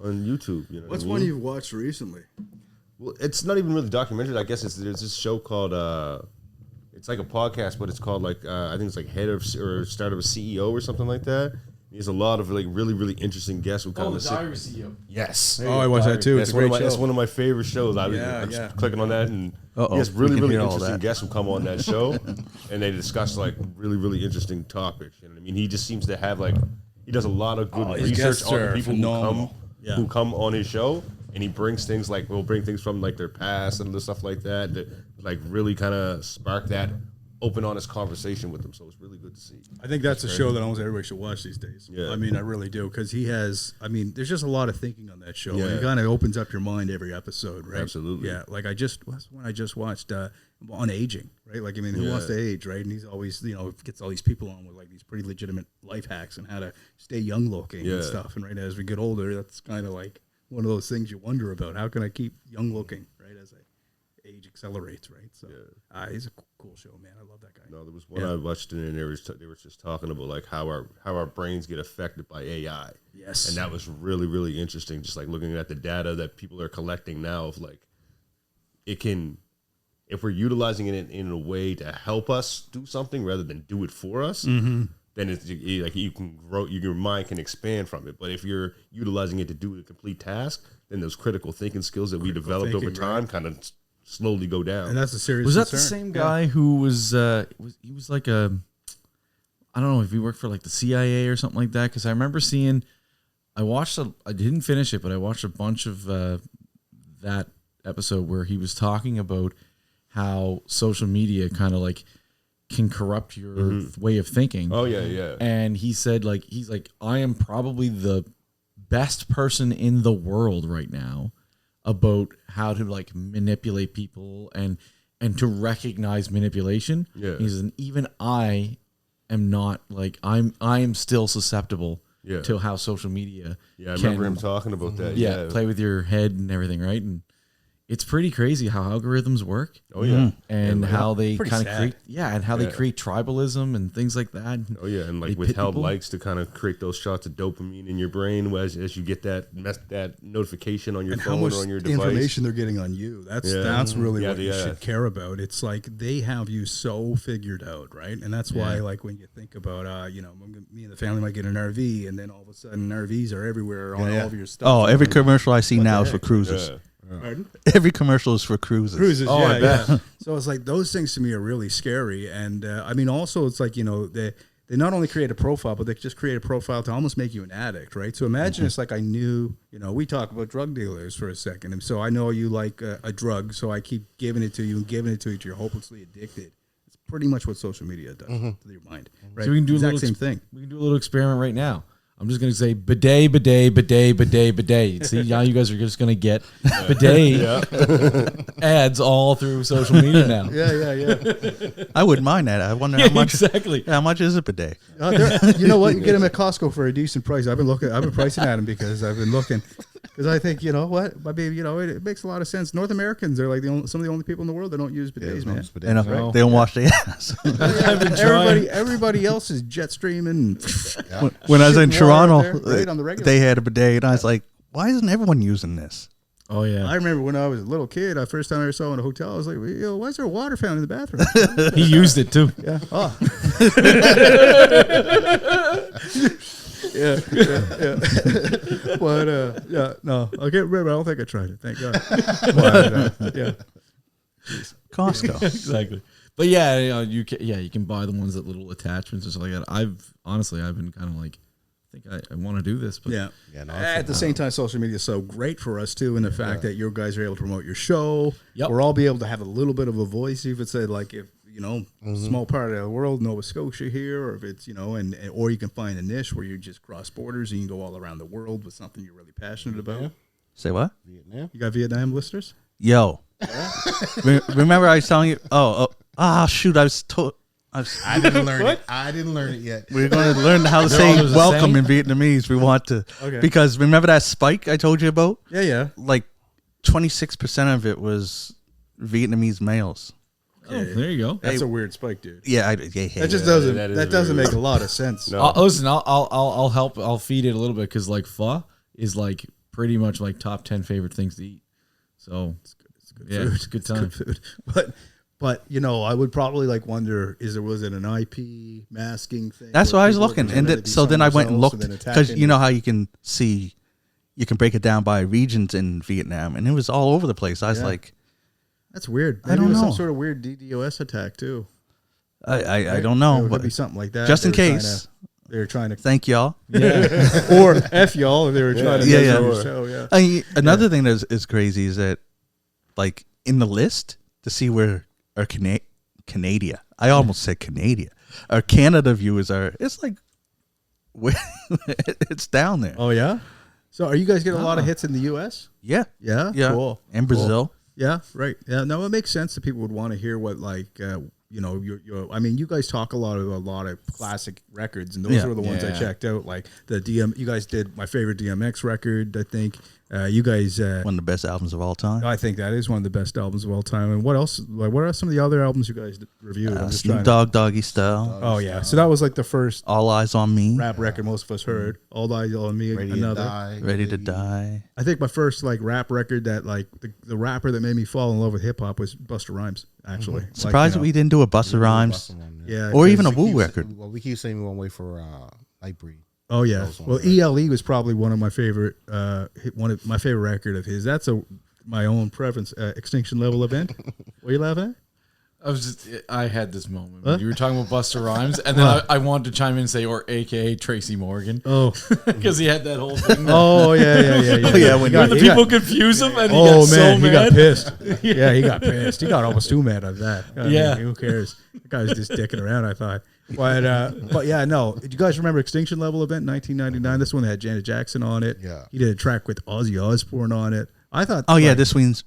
On YouTube, you know. What's what I one mean? you've watched recently? Well, it's not even really documentaries. I guess there's this show called it's like a podcast, but it's called like I think it's like head of or start of a CEO or something like that. There's a lot of like really interesting guests who kind of CEO. Yes. Oh, I watched that too. It's a great show. That's one of my favorite shows. I'm just clicking on that, and yes, really interesting guests who come on that show, and they discuss like really interesting topics. You know what I mean? He just seems to have like he does a lot of good research on the people who come on his show, and he brings things will bring things from like their past and stuff like that like really kind of spark that open, honest conversation with him. So it's really good to see. I think that's a show that almost everybody should watch these days. Yeah. I mean, I really do, because he has. I mean, there's just a lot of thinking on that show. Yeah. It kind of opens up your mind every episode, right? Absolutely. Yeah. Like I just watched on aging, right? Like I mean, who wants to age, right? And he's always gets all these people on with like these pretty legitimate life hacks and how to stay young looking and stuff. And right as we get older, that's kind of like one of those things you wonder about. How can I keep young looking, right? As age accelerates, right? So he's a cool show, man. I love that guy. No, there was one I watched and they were just talking about like how our brains get affected by AI. Yes. And that was really, really interesting. Just like looking at the data that people are collecting now of like, it can, if we're utilizing it in a way to help us do something rather than do it for us, then it's like you can grow, your mind can expand from it. But if you're utilizing it to do a complete task, then those critical thinking skills that we developed over time kind of slowly go down. And that's a serious Was that concern. the same guy who was he was like I don't know if he worked for like the CIA or something like that? Because I remember seeing, I didn't finish it, but I watched a bunch of that episode where he was talking about how social media kind of like can corrupt your way of thinking. Oh yeah. And he said he's like, I am probably the best person in the world right now about how to like manipulate people and to recognize manipulation. Yeah. He says, and even I am not like I am still susceptible to how social media I remember him talking about that. play with your head and everything, right? And it's pretty crazy how algorithms work. Oh yeah. And how they Pretty kind of sad. create they create tribalism and things like that. Oh yeah, and They like pit withheld people. likes to kind of create those shots of dopamine in your brain as you get that notification on your And how phone much or on your device. information they're getting on you. That's really what you should care about. It's like they have you so figured out, right? And that's why, like, when you think about, me and the family might get an RV, and then all of a sudden RVs are everywhere on all of your stuff. Oh, every commercial I see now is for cruises. Yeah. Pardon? Every commercial is for cruises. Cruises, Oh, I bet. So it's like those things to me are really scary. And I mean, also it's like, they not only create a profile, but they just create a profile to almost make you an addict, right? So imagine it's like I knew, we talk about drug dealers for a second. And so I know you like a drug, so I keep giving it to you and giving it to you till you're hopelessly addicted. It's pretty much what social media does to your mind, right? So we can do exact same thing. We can do a little experiment right now. I'm just going to say bidet, bidet, bidet, bidet, bidet. See, now you guys are just going to get bidet ads all through social media now. Yeah. I wouldn't mind that. I wonder how much. Exactly. How much is it per day? You know what? You get them at Costco for a decent price. I've been pricing at them because I've been looking. Because I think, it makes a lot of sense. North Americans are like some of the only people in the world that don't use bidets, man. And they don't wash their ass. Everybody else is jet streaming. When I was in Shitting Toronto, water there, right on the regular. they had a bidet, and I was like, "Why isn't everyone using this?" Oh, yeah. I remember when I was a little kid, the first time I ever saw in a hotel, I was like, why is there a water fountain in the bathroom? He used it too. Yeah. Oh. yeah. But no, I can't remember. I don't think I tried it. Thank God. But, yeah. Costco. Exactly. But yeah, you can buy the ones that little attachments and stuff like that. I've been kind of like, I think I want to do this, but Yeah. At the same time, social media is so great for us too, in the fact that you guys are able to promote your show. Yep. We're all be able to have a little bit of a voice. If it's if small part of the world, Nova Scotia here, or if it's or you can find a niche where you just cross borders and you can go all around the world with something you're really passionate about. Say what? Vietnam. You got Vietnam listeners? Yo. Remember I was telling you? Shoot! I didn't learn it. I didn't learn it yet. We're going to learn how to say all the welcome same? in Vietnamese. We want to, Okay. because remember that spike I told you about? Yeah. Like 26% of it was Vietnamese males. oh, there you go. That's a weird spike, dude. Yeah, That just doesn't. that is That doesn't weird. make a lot of sense. No. Listen, I'll help. I'll feed it a little bit because like pho is like pretty much like top 10 favorite things to eat. So it's good. Yeah, food. it's a good time. It's good food. But I would probably wonder: was it an IP masking thing? That's where why I was people looking, pretended to and be so then I went and someone else looked, then because attacking you know how you can break it down by regions in Vietnam, and it was all over the place. I was like, That's weird. I don't Maybe it was know. some sort of weird DDoS attack too. I don't know, It but could be something like that. just in They were case. they were trying to, Thank y'all. or F y'all if they were trying to. Yeah, get yeah. on the show, yeah. Another thing that is crazy is that, like, in the list to see where our Canada. I almost said Canada. Our Canada viewers it's like, it's down there. Oh yeah. So are you guys getting a lot of hits in the U.S.? Yeah. Yeah. Yeah. Cool. And Brazil. Cool. Yeah. Right. Yeah. No, it makes sense that people would want to hear what I mean, you guys talk a lot of classic records, and those are the ones I checked out. Like the you guys did my favorite DMX record, I think. You guys one of the best albums of all time. I think that is one of the best albums of all time. And what else? Like, what are some of the other albums you guys reviewed? Snoop Dogg, Doggy Style. Oh yeah, so that was like the first All Eyes on Me. rap record most of us heard. All Eyes on Me, Ready another. Ready to Die. I think my first like rap record that like the rapper that made me fall in love with hip hop was Busta Rhymes. Actually, Surprised we didn't do a Busta Rhymes. Yeah, Or even a Wu record. Well, we keep saying we want to wait for Nightbreed. Oh yeah. Well, ELE was probably one of my favorite record of his. That's my own preference. Extinction Level Event. What are you laughing at? I had this moment when you were talking about Busta Rhymes, and then I wanted to chime in and say, or AKA Tracy Morgan. Oh, because he had that whole thing. Oh yeah. Oh yeah, when the people confuse him, and he got so mad. He got pissed. Yeah, he got pissed. He got almost too mad at that. I mean, who cares? The guy was just dicking around, I thought. But yeah, no. Do you guys remember Extinction Level Event 1999? This one that had Janet Jackson on it. Yeah. He did a track with Ozzy Osbourne on it. I thought. Oh yeah, this means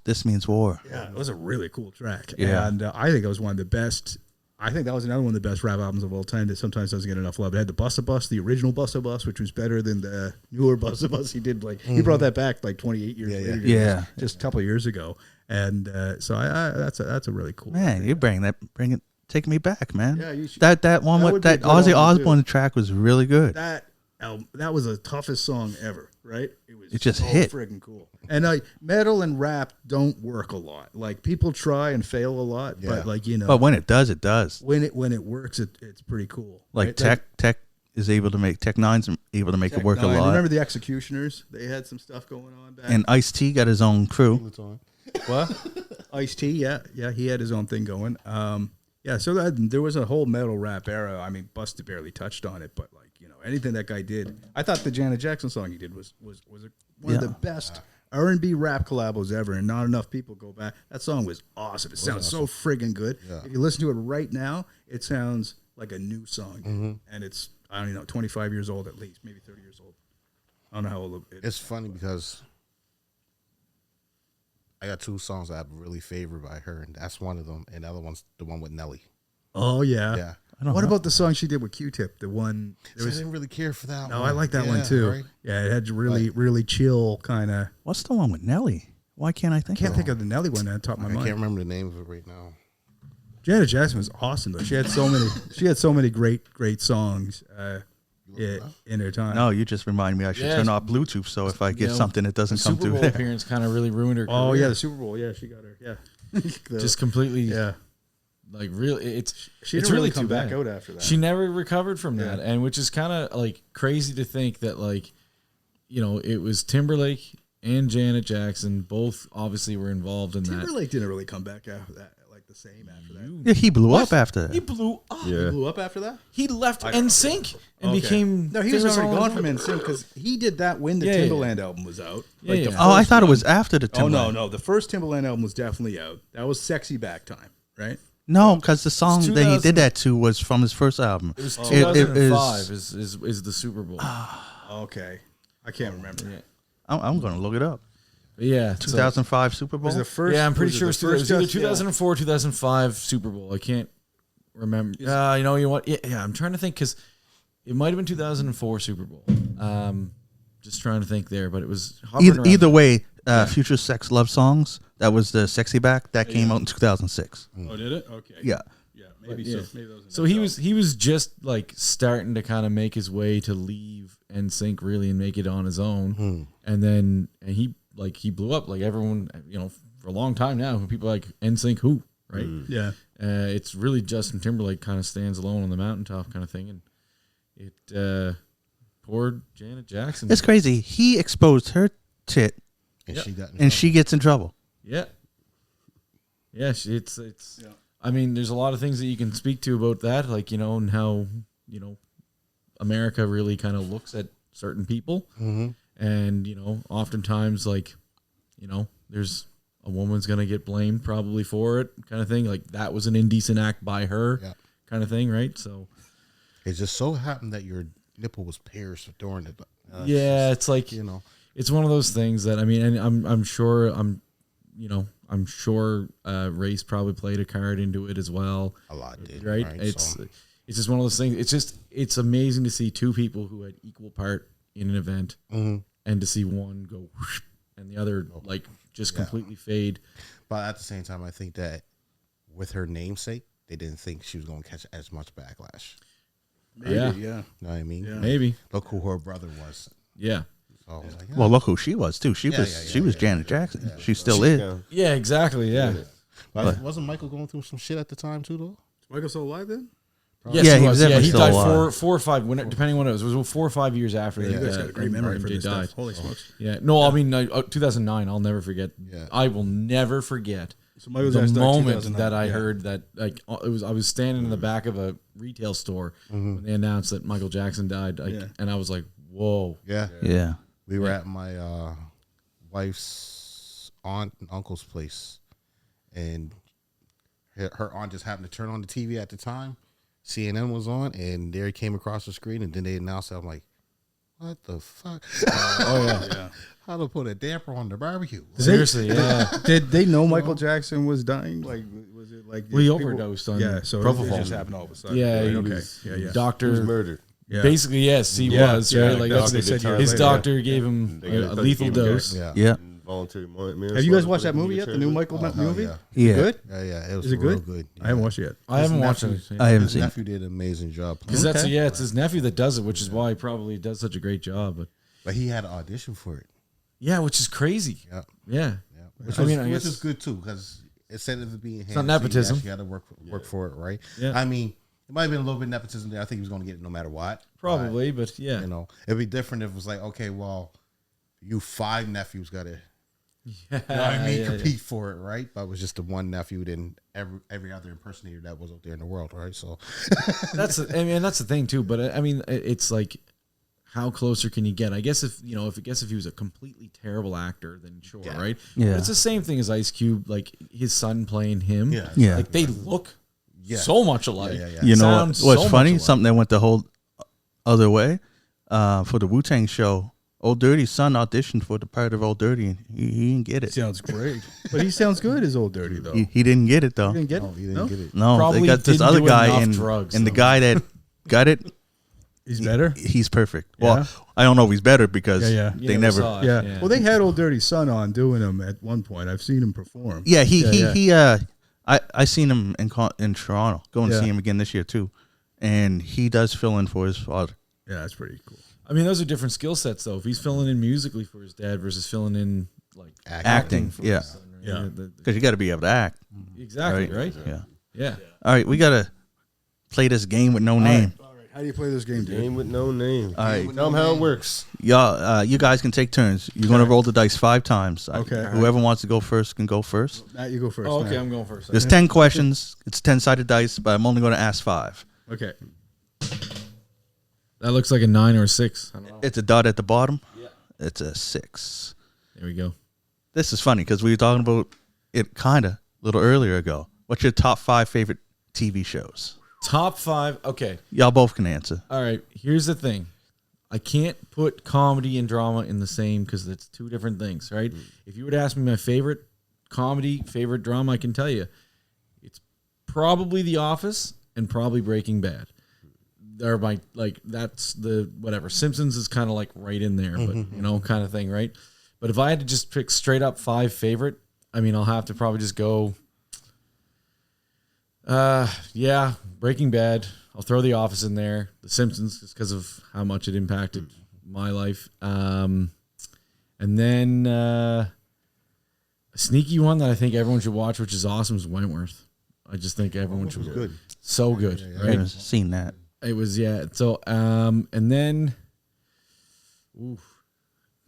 war. Yeah, it was a really cool track. Yeah. And I think it was one of the best. I think that was another one of the best rap albums of all time that sometimes doesn't get enough love. It had the Busta Bus, the original Busta Bus, which was better than the newer Busta Bus. He did he brought that back like 28 years later. Yeah. Just a couple of years ago. And so that's a really cool. Man, you bring it. Take me back, man. Yeah, you should. That one with that Ozzy Osbourne track was really good. That was the toughest song ever, right? It just so hit. Friggin' cool. And metal and rap don't work a lot. Like people try and fail a lot, but But when it does, it does. When it works, it's pretty cool. Like right? Tech is able to make Tech Nine's able to make it work a lot. Remember the Executioners? They had some stuff going on back. And Ice-T got his own crew. What? Ice-T, yeah, he had his own thing going. Yeah, so there was a whole metal rap era. I mean, Busta barely touched on it, but anything that guy did, I thought the Janet Jackson song he did was one of the best R&B rap collabos ever, and not enough people go back. That song was awesome. It sounds so friggin' good. Yeah. If you listen to it right now, it sounds like a new song, and it's 25 years old at least, maybe 30 years old. I don't know how old it is. It's funny because I got two songs I really favored by her, and that's one of them, and the other one's the one with Nelly. Oh yeah. Yeah. What about the song she did with Q-Tip? The one I didn't really care for that one. No, I like that one too. Right? Yeah, it had really chill kind of. What's the one with Nelly? Why can't I think? Think of the Nelly one on top of my mind. I can't remember the name of it right now. Janet Jackson was awesome though. She had so many great songs in her time. No, you just remind me I should turn off Bluetooth so if I get something that doesn't come through there. Super Bowl appearance kind of really ruined her career. Oh yeah, the Super Bowl. Yeah, she got her. Yeah, just completely. Yeah. Like really, it's didn't really come back out after that. She never recovered from that, and which is kind of like crazy to think that it was Timberlake and Janet Jackson both obviously were involved in that. Timberlake didn't really come back after that, like the same after that. Yeah, he blew up after that. He blew up. Yeah. He blew up after that. He left NSYNC and became. No, he was already gone from NSYNC because he did that when the Timberland album was out. Oh, I thought it was after the Timberland. Oh no, the first Timberland album was definitely out. That was Sexy Back Time, right? No, because the song that he did that to was from his first album. It was 2005 is the Super Bowl. Okay. I can't remember. Yeah. I'm going to look it up. But yeah. 2005 Super Bowl? Was the first, I'm pretty sure it was either 2004 or 2005 Super Bowl. I can't remember. You know what? Yeah, I'm trying to think because it might have been 2004 Super Bowl. Just trying to think there, but it was either way. Future Sex Love Songs. That was the Sexy Back. That came out in 2006. Oh, did it? Okay. Yeah. Yeah, maybe so. Maybe that was so he was just like starting to kind of make his way to leave NSYNC really and make it on his own, and then he blew up like everyone for a long time now. People are like NSYNC who right? Yeah. It's really Justin Timberlake kind of stands alone on the mountaintop kind of thing, and it poor Janet Jackson. It's crazy. He exposed her tit. And she gets in trouble. Yeah. Yeah, it's I mean, there's a lot of things that you can speak to about that, like, and how, America really kind of looks at certain people. Mm-hmm. And, oftentimes, like, there's a woman's gonna get blamed probably for it, kind of thing. Like that was an indecent act by her, kind of thing, right? So it just so happened that your nipple was pierced during it. It's like it's one of those things that I mean, and I'm sure race probably played a card into it as well. A lot did, right? It's just one of those things. It's amazing to see two people who had equal part in an event, and to see one go whoosh, and the other just completely fade. But at the same time, I think that with her namesake, they didn't think she was going to catch as much backlash. Maybe, You know what I mean? Yeah. Maybe. Look who her brother was. Yeah. So well, look who she was too. She was Janet Jackson. Yeah. She still is. Yeah, exactly. Yeah. But wasn't Michael going through some shit at the time too, though? Is Michael still alive then? Yes, yeah, he was. Yeah, he died 4 or 5, depending on when it was. It was 4 or 5 years after you guys got a great memory for this stuff. Holy smokes! Yeah, no, I mean 2009. I'll never forget. Yeah. I will never forget the moment that I heard that. Like I was standing in the back of a retail store when they announced that Michael Jackson died, and I was like, "Whoa!" Yeah. We were at my wife's aunt and uncle's place, and her aunt just happened to turn on the TV at the time. CNN was on, and there he came across the screen, and then they announced it. I'm like, what the fuck? How to put a damper on the barbecue? Seriously, Did they know Michael Jackson was dying? Like, was it like he overdosed on so propofol? It just happened all of a sudden. Yeah, okay. Doctor was murdered. Yeah. Basically, yes, he was right. Like that's what they said. His doctor gave him a lethal dose. Yeah. Voluntary Have you guys watched that movie yet? The new Michael movie? Yeah. Good? Yeah. It was Is it real good? Yeah. I haven't watched it yet. I haven't watched it. I haven't His seen it. nephew did an amazing job. Because it's his nephew that does it, which is why he probably does such a great job. But he had an audition for it. Yeah, which is crazy. Yeah. Which is good too, because instead of it being it's not nepotism, he had to work for it, right? Yeah. I mean, it might have been a little bit nepotism there. I think he was going to get it no matter what. Probably, but yeah, it'd be different if it was like, okay, well, you 5 nephews got to. Compete for it, right? But it was just the one nephew, then every other impersonator that was out there in the world, right? So that's the thing too. But I mean, it's like, how closer can you get? I guess if he was a completely terrible actor, then sure, right? Yeah, but it's the same thing as Ice Cube, like his son playing him. Yeah. Like they look so much alike. You know what's funny? Something that went the whole other way for the Wu-Tang show. Old Dirty's son auditioned for the part of Old Dirty, and he didn't get it. Sounds great, but he sounds good as Old Dirty though. He didn't get it though. He didn't get it. No, probably they got this other guy and drugs, and the guy that got it. He's better. He's perfect. Well, I don't know if he's better because they never. Yeah. Well, they had Old Dirty's son on doing him at one point. I've seen him perform. Yeah, I seen him in Toronto. Going to see him again this year too, and he does fill in for his father. Yeah, that's pretty cool. I mean, those are different skill sets, though. If he's filling in musically for his dad versus filling in like acting for his son, right? Because you got to be able to act. Exactly, right? Yeah. All right, we gotta play this game with no name. All right, how do you play this game, dude? Game with no name. All right, tell them how it works. Y'all, you guys can take turns. You're gonna roll the dice 5 times. Okay. Whoever wants to go first can go first. Matt, you go first. Oh, okay, Matt. I'm going first. There's 10 questions. It's 10-sided dice, but I'm only going to ask 5. Okay. That looks like a 9 or a 6. I don't know. It's a dot at the bottom. Yeah. It's a 6. There we go. This is funny because we were talking about it kind of a little earlier ago. What's your top 5 favorite TV shows? Top 5. Okay. Y'all both can answer. All right. Here's the thing. I can't put comedy and drama in the same because it's 2 different things, right? If you were to ask me my favorite comedy, favorite drama, I can tell you it's probably The Office and probably Breaking Bad. Or that's the whatever. Simpsons is kind of like right in there, but kind of thing, right? But if I had to just pick straight up 5 favorite, I mean, I'll have to probably just go. Breaking Bad. I'll throw The Office in there. The Simpsons, just because of how much it impacted my life. And then a sneaky one that I think everyone should watch, which is awesome, is Wentworth. I just think everyone should. Good. So good. Right? I've seen that. It was, So, and then,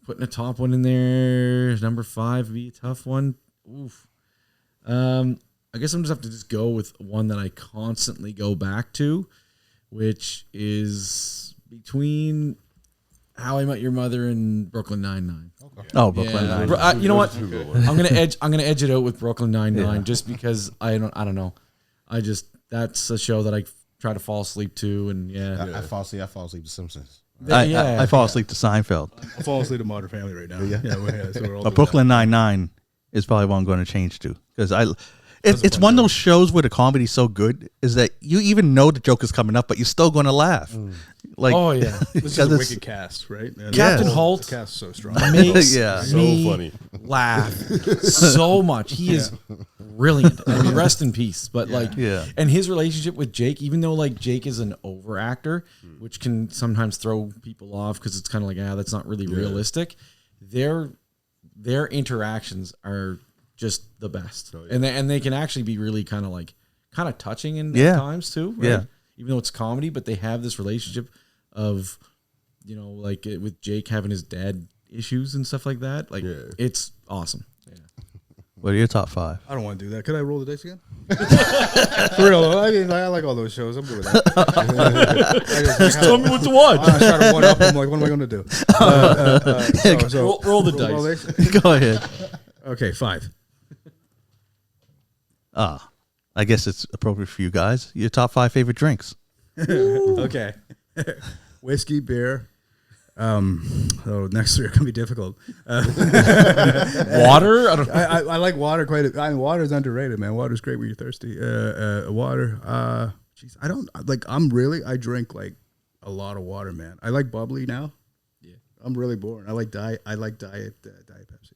putting a top one in there, number 5 would be a tough one. I guess I'm just have to just go with one that I constantly go back to, which is between How I Met Your Mother and Brooklyn Nine-Nine. Okay. Oh, Brooklyn Yeah. Nine-Nine. You know what? I'm gonna edge it out with Brooklyn Nine-Nine just because I don't know. That's a show that I try to fall asleep to, and I fall asleep to Simpsons. I fall asleep to Seinfeld. I fall asleep to Modern Family right now. Yeah, so we're all But doing Brooklyn Nine-Nine is probably what I'm going to change to because it's one of those shows where the comedy's so good is that you even know the joke is coming up, but you're still going to laugh. Like, oh yeah, that. This is a wicked cast, right? And Captain the Holt cast is so strong. makes Yeah. me So funny. laugh so much. He is brilliant. I mean, rest in peace. But and his relationship with Jake, even though like Jake is an over actor, which can sometimes throw people off because it's kind of like, that's not really realistic. Their interactions are just the best, and they can actually be really kind of touching in at times too. Right? Yeah. Even though it's comedy, but they have this relationship of, like with Jake having his dad issues and stuff like that. Like it's awesome. Yeah. What are your top 5? I don't want to do that. Could I roll the dice again? For real, though. I mean, I like all those shows. I'm good with that. Just tell me what to watch. I try to one up. I'm like, what am I going to do? Roll the dice. Go ahead. Okay, 5. I guess it's appropriate for you guys. Your top 5 favorite drinks. Okay. Whiskey, beer. Next 3 are gonna be difficult. Water? I like water quite a bit. I mean, water's underrated, man. Water's great when you're thirsty. Water. Jeez, I don't like. I drink like a lot of water, man. I like bubbly now. Yeah, I'm really boring. I like diet Pepsi.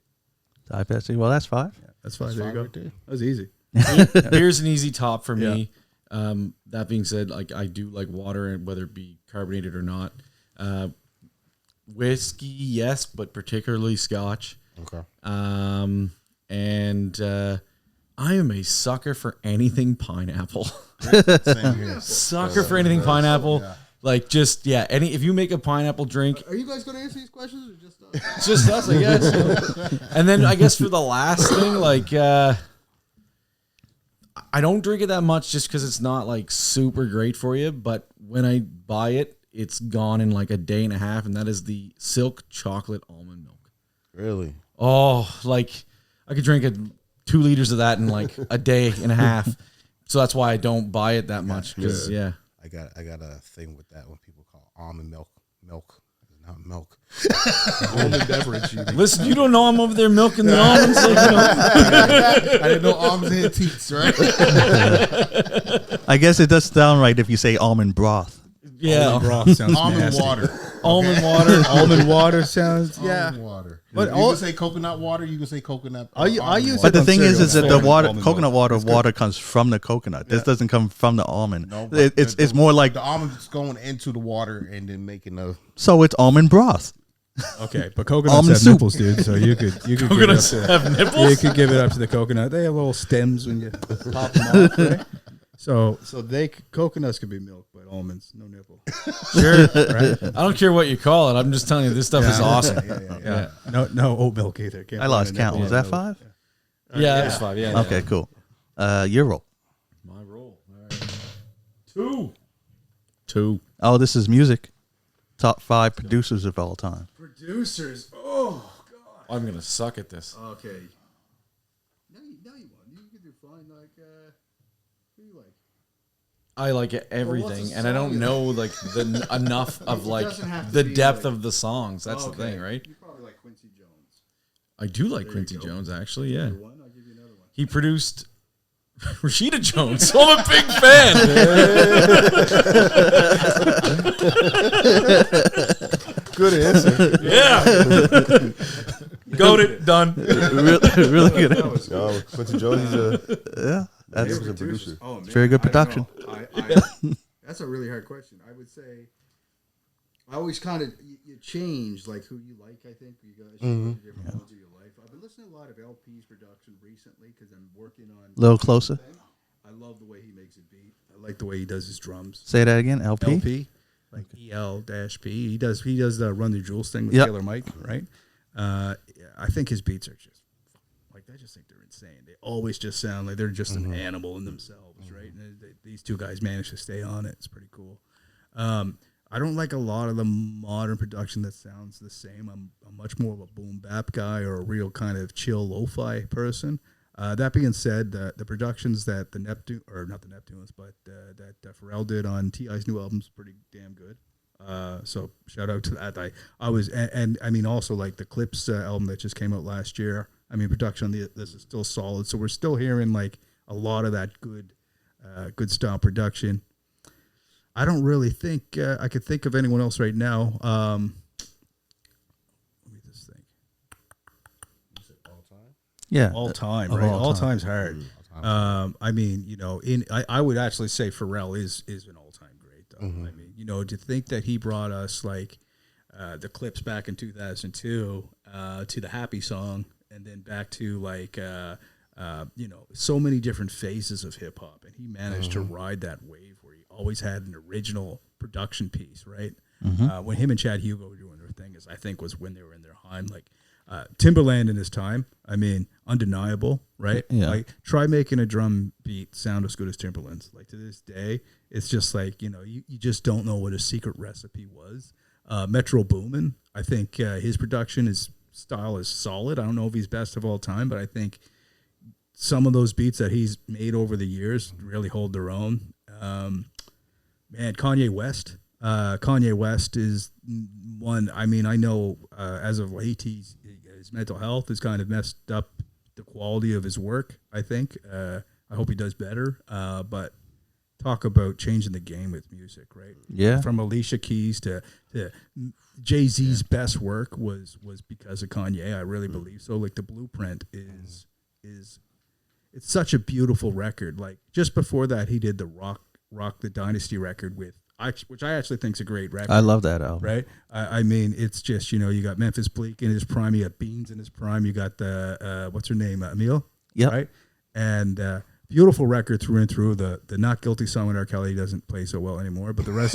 Diet Pepsi. Well, that's 5. Yeah, that's 5. There you go. Right there. That was easy. Beer's an easy top for me. That being said, like I do like water, and whether it be carbonated or not. Whiskey, yes, but particularly Scotch. Okay. And I am a sucker for anything pineapple. Same here. Sucker for anything pineapple. Yeah. Like just if you make a pineapple drink. Are you guys going to answer these questions or just us? It's just us, I guess. And then I guess for the last thing, like I don't drink it that much just because it's not like super great for you. But when I buy it, it's gone in like a day and a half, and that is the Silk Chocolate Almond Milk. Really? Oh, like I could drink 2 liters of that in like a day and a half. So that's why I don't buy it that much. Because I got a thing with that when people call almond milk. It's not milk. Almond beverage. Listen, you don't know I'm over there milking the almonds. Like, I didn't know almonds had teats, right? I guess it does sound right if you say almond broth. Yeah. Almond broth sounds Almond nasty. water. Almond water. Almond water sounds, Almond water. But you can say coconut water. You can say coconut. I use almond it water. But the on thing is cereal. that the water, Almond coconut water comes from the coconut. This doesn't come from the almond. No, but It's more like, the almonds going into the water and then making a. so it's almond broth. Okay, but coconuts Almond have soup. nipples, dude. So you could give it up Coconuts to, have nipples? you could give it up to the coconut. They have little stems when you pop them off, right? So coconuts could be milk, but almonds no nipple. Sure. Right? I don't care what you call it. I'm just telling you, this stuff is awesome. Yeah. No oat milk either. Can't I lost find a count. nipple Was in that oat. 5? Yeah, that was 5. Yeah. Okay, cool. Your roll. My roll. All right. 2. Oh, this is music. Top 5 producers of all time. Producers. Oh God. I'm gonna suck at this. Okay. Now you won. You can do fine. Like who you like? I like everything, and I don't know like enough of like doesn't have to the be, depth like- of the songs. That's the thing, right? You probably like Quincy Jones. I do like Quincy Jones, actually. Yeah, One, I'll give you another one. he produced Rashida Jones. So I'm a big fan. Good answer. Yeah, got it done. really good. No, Quincy Jones, he's a That's producer. Oh, man. very good production. That's a really hard question. I would say I always kind of you change like who you like. I think you guys change different modes of your life. I've been listening to a lot of LP's production recently because I'm working on A little closer. I love the way he makes it beat. I like the way he does his drums. Say that again. LP. LP, like EL-P. He does the Run the Jewels thing with Yep. Taylor Mike, right? I think his beats are just like I just think they're insane. They always just sound like they're just an animal in themselves, right? And these two guys managed to stay on it. It's pretty cool. I don't like a lot of the modern production that sounds the same. I'm much more of a boom bap guy or a real kind of chill lo-fi person. That being said, the productions that the Neptune, or not the Neptunes, but that Pharrell did on T.I.'s new album is pretty damn good. So shout out to that. I was, and I mean also like the Clips album that just came out last year. I mean production on this is still solid. So we're still hearing like a lot of that good style production. I don't really think I could think of anyone else right now. Let me just think. All time? Yeah. All time, Of right? all All time's hard. I mean, you know, I would actually say Pharrell is an all-time great, though. I mean, you know, to think that he brought us like the Clips back in 2002 to the Happy song, and then back to like you know, so many different phases of hip hop, and he managed to ride that wave where he always had an original production piece, right? When him and Chad Hugo were doing their thing, I think was when they were in their prime, like Timberland in his time. I mean, undeniable, right? Yeah. Like try making a drum beat sound as good as Timberland's. Like to this day, it's just like, you know, you just don't know what his secret recipe was. Metro Boomin, I think his production style is solid. I don't know if he's best of all time, but I think some of those beats that he's made over the years really hold their own. Man, Kanye West. Kanye West is one. I mean, I know as of late, his mental health has kind of messed up the quality of his work. I think. I hope he does better. But talk about changing the game with music, right? Yeah. From Alicia Keys to Jay-Z's best work was because of Kanye. I really believe so. Like the Blueprint is it's such a beautiful record. Like just before that, he did the Rock the Dynasty record which I actually think is a great record. I love that album. Right? I mean, it's just, you know, you got Memphis Bleak in his prime, you got Beans in his prime, you got the what's her name, Emile, Yep. right? And beautiful record through and through. The Not Guilty song with R. Kelly doesn't play so well anymore, but the rest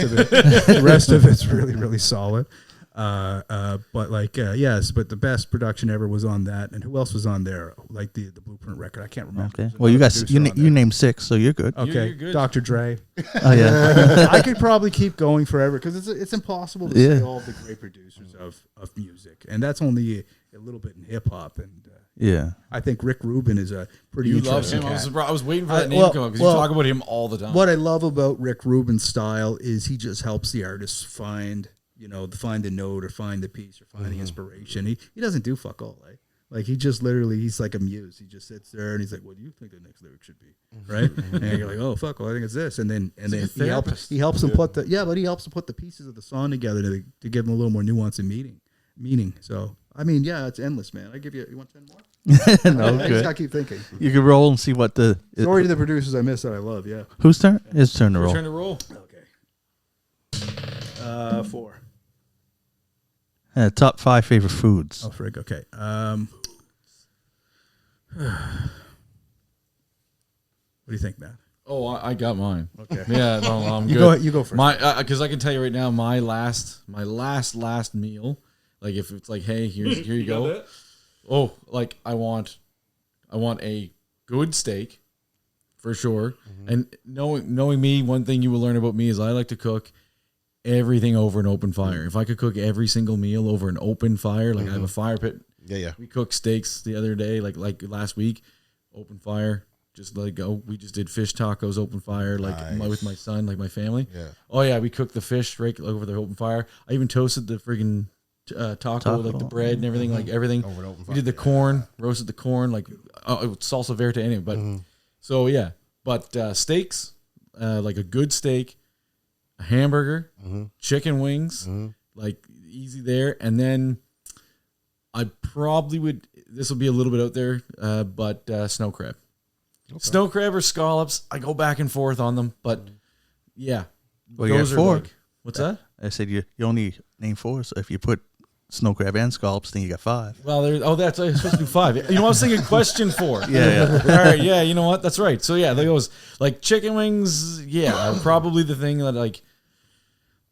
of it's really, really solid. But like yes, but the best production ever was on that. And who else was on there? Like the Blueprint record, I can't remember. Okay. Well, you guys, you named 6, so you're good. Okay, You're good. Dr. Dre. Oh yeah. I could probably keep going forever because it's impossible to say all the great producers of music, and that's only a little bit in hip hop. And Yeah. I think Rick Rubin is a pretty You love interesting him. cat. I was waiting for that name well, to come up because well, you talk about him all the time. What I love about Rick Rubin's style is he just helps the artists find the note or find the piece or find the inspiration. He doesn't do fuck all, eh? Like he just literally, he's like a muse. He just sits there and he's like, "What do you think the next lyric should be?" Right? And you're like, "Oh fuck, well I think it's this." And then he helps him put the pieces of the song together to give them a little more nuance and meaning. So I mean, yeah, it's endless, man. I give you want 10 more? No, I just good. gotta keep thinking. You can roll and see what the Sorry to the producers I missed that I love. Yeah. whose turn? It's turn to roll. Turn to roll. Okay. 4. Top 5 favorite foods. Oh, frig. Okay. What do you think, Matt? Oh, I got mine. Okay. Yeah, no, I'm You good. go first. My because I can tell you right now, my last meal, like if it's like, hey, here you go. Oh, like I want a good steak, for sure. And knowing me, one thing you will learn about me is I like to cook everything over an open fire. If I could cook every single meal over an open fire, like I have a fire pit. Yeah. We cooked steaks the other day, like last week, open fire. Just like we just did fish tacos open fire, like with my son, like my family. Yeah. Oh yeah, we cooked the fish right over the open fire. I even toasted the friggin' taco, like the bread and everything, like everything. Over the open We did the corn, roasted the corn, like salsa verde anyway. But so yeah, but steaks, like a good steak, a hamburger, chicken wings, like easy there, and then I probably would. This will be a little bit out there, but snow crab. Okay. Snow crab or scallops, I go back and forth on them, but yeah. Well, you got 4. What's that? I said you only name 4, so if you put snow crab and scallops, then you got 5. Well, that's I was supposed to do 5. You know, I was thinking question 4. Yeah. All right, yeah, you know what? That's right. So yeah, there goes like chicken wings. Yeah, are probably the thing that like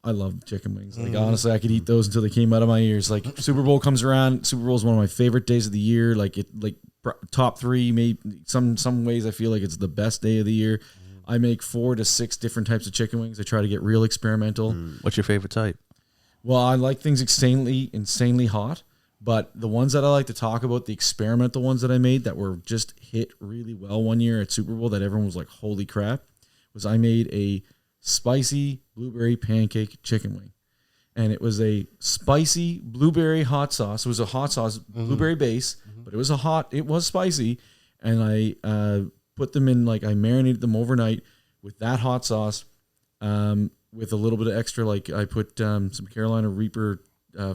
I love chicken wings. Like honestly, I could eat those until they came out of my ears. Like Super Bowl comes around. Super Bowl is one of my favorite days of the year. Like top 3, maybe some ways I feel like it's the best day of the year. I make 4 to 6 different types of chicken wings. I try to get real experimental. What's your favorite type? Well, I like things insanely hot, but the ones that I like to talk about, the experimental ones that I made that were just hit really well one year at Super Bowl that everyone was like, holy crap, was I made a spicy blueberry pancake chicken wing. And it was a spicy blueberry hot sauce. It was a hot sauce, blueberry base, but it was spicy. And I put them in, like I marinated them overnight with that hot sauce, with a little bit of extra, like I put some Carolina Reaper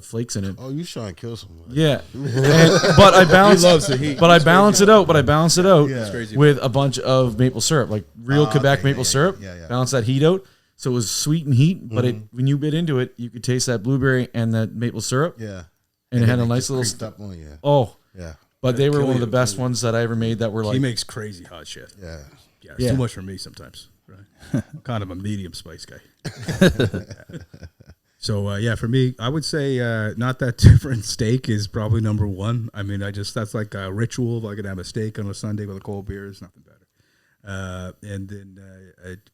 flakes in it. Oh, you trying to kill someone? Yeah, but I balance. He loves the heat. But I balance it out. Yeah. With a bunch of maple syrup, like real Quebec maple syrup. Yeah. Balance that heat out, so it was sweet and heat. But when you bit into it, you could taste that blueberry and that maple syrup. Yeah. And it had a nice just little. creeped up on you. Oh, Yeah. but they were kill one of you. the best ones that I ever made. That were He like, makes crazy hot shit. Yeah. Yeah, it's Yeah. too much for me sometimes. Right? I'm kind of a medium spice guy. So for me, I would say not that different. Steak is probably number one. I mean, that's like a ritual. If I could have a steak on a Sunday with a cold beer, there's nothing better. And then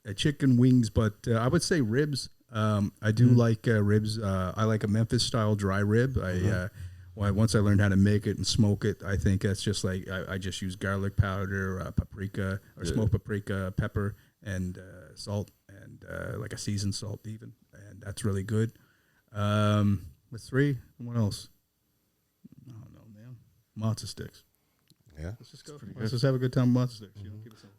a chicken wings, but I would say ribs. I do like ribs. I like a Memphis style dry rib. Once I learned how to make it and smoke it, I think that's just like I just use garlic powder, paprika or smoked paprika, pepper, and salt, and like a seasoned salt even, and that's really good. With 3, what else? I don't know, man. Matzo sticks. Yeah. Let's just go. Let's just have a good time with matzo sticks. You know, keep it simple.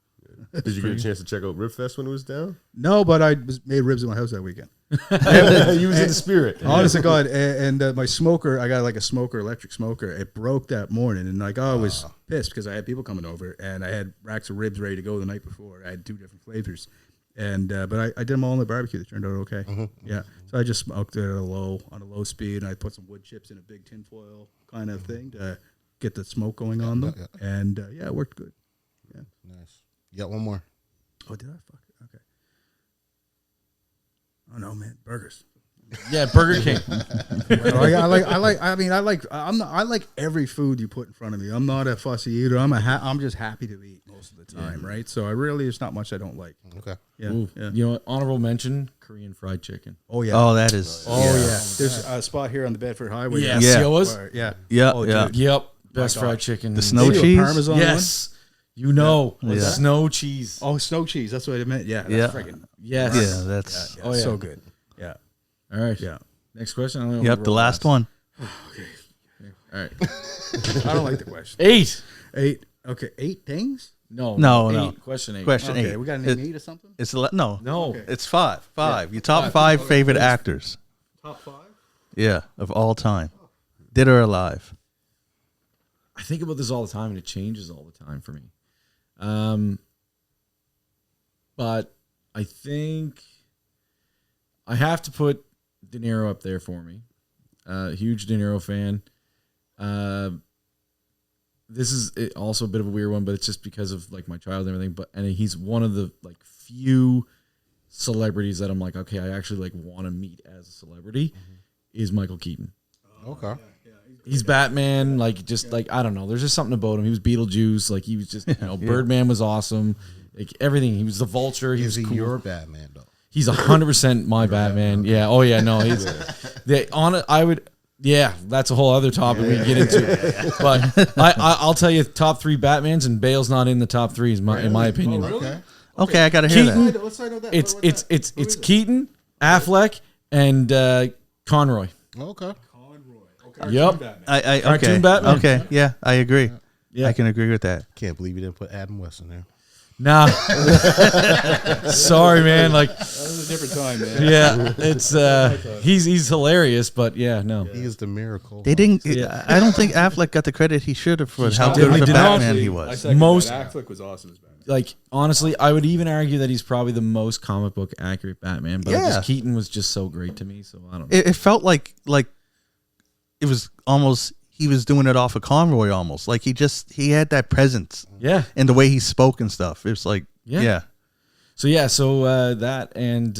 Did you get a chance to check out Ribfest when it was down? No, but I made ribs in my house that weekend. You was in the spirit. Honest to God, and my smoker, I got like a electric smoker. It broke that morning, and like I was pissed because I had people coming over, and I had racks of ribs ready to go the night before. I had 2 different flavors, and but I did them all on the barbecue. They turned out okay. Yeah, so I just smoked it on a low speed, and I put some wood chips in a big tinfoil kind of thing to get the smoke going on them, and it worked good. Yeah, Nice. You got one more. Oh, did I? Fuck it. Okay. Oh no, man, burgers. yeah, Burger King. I like every food you put in front of me. I'm not a fussy eater. I'm just happy to eat most of the time, right? So there's not much I don't like. Okay. Yeah, Ooh, yeah. You know what? Honorable mention: Korean fried chicken. Oh yeah. Oh, that is. There's a spot here on the Bedford Highway. Yeah, Yeah. Siowas? Yeah. Yeah, Oh, yeah. dude. Yep, best My fried gosh. chicken. The snow They do a cheese. Parmesan Yes, you know, Yeah. snow cheese. one? Oh, snow cheese. That's what I meant. Yeah. That's Yeah. friggin' Yes. Yeah, that's. Oh, yeah. so good. Yeah. All right. Yeah. Next question. I don't know Yep, if the we're last one. All right. I don't like the question. 8. 8. Okay. 8 things? No. No, 8. no. Question 8. Question Okay. 8. We got to name 8 or something? It's no, No. Okay. it's 5. 5. Your top 5 favorite actors. Top 5? Yeah, of all time, dead or alive. I think about this all the time, and it changes all the time for me. But I think I have to put De Niro up there for me. Huge De Niro fan. This is also a bit of a weird one, but it's just because of like my childhood and everything. And he's one of the like few celebrities that I'm like, okay, I actually like want to meet as a celebrity. Is Michael Keaton. Okay. He's Batman, like just like I don't know. There's just something about him. He was Beetlejuice, like he was just Birdman was awesome, like everything. He was the Vulture. He Is was he cool. your Batman though? He's 100% my Batman. Yeah. Oh yeah. No. He's I would. Yeah, that's a whole other topic we can get into. But I'll tell you, top 3 Batmans, and Bale's not in the top 3. In my opinion. Okay, I gotta hear Keaton. that. Let's say that. It's Keaton, Affleck, and Conroy. Okay. Yep. Okay. Cartoon Batman. Okay, yeah, I agree. Yeah. I can agree with that. Can't believe you didn't put Adam West in there. Nah. Sorry, man. Like, That was a different time, man. yeah, it's he's hilarious, but yeah, no. He is the miracle. They didn't. I don't think Affleck got the credit he should have for how did- good he of a did not. Batman he I was. second Most- that. Affleck was awesome as Batman. Like, honestly, I would even argue that he's probably the most comic book accurate Batman, but Yeah. Keaton was just so great to me, so I don't know. It felt like it was almost he was doing it off of Conroy almost. Like he had that presence Yeah. and the way he spoke and stuff. It was like Yeah. So that and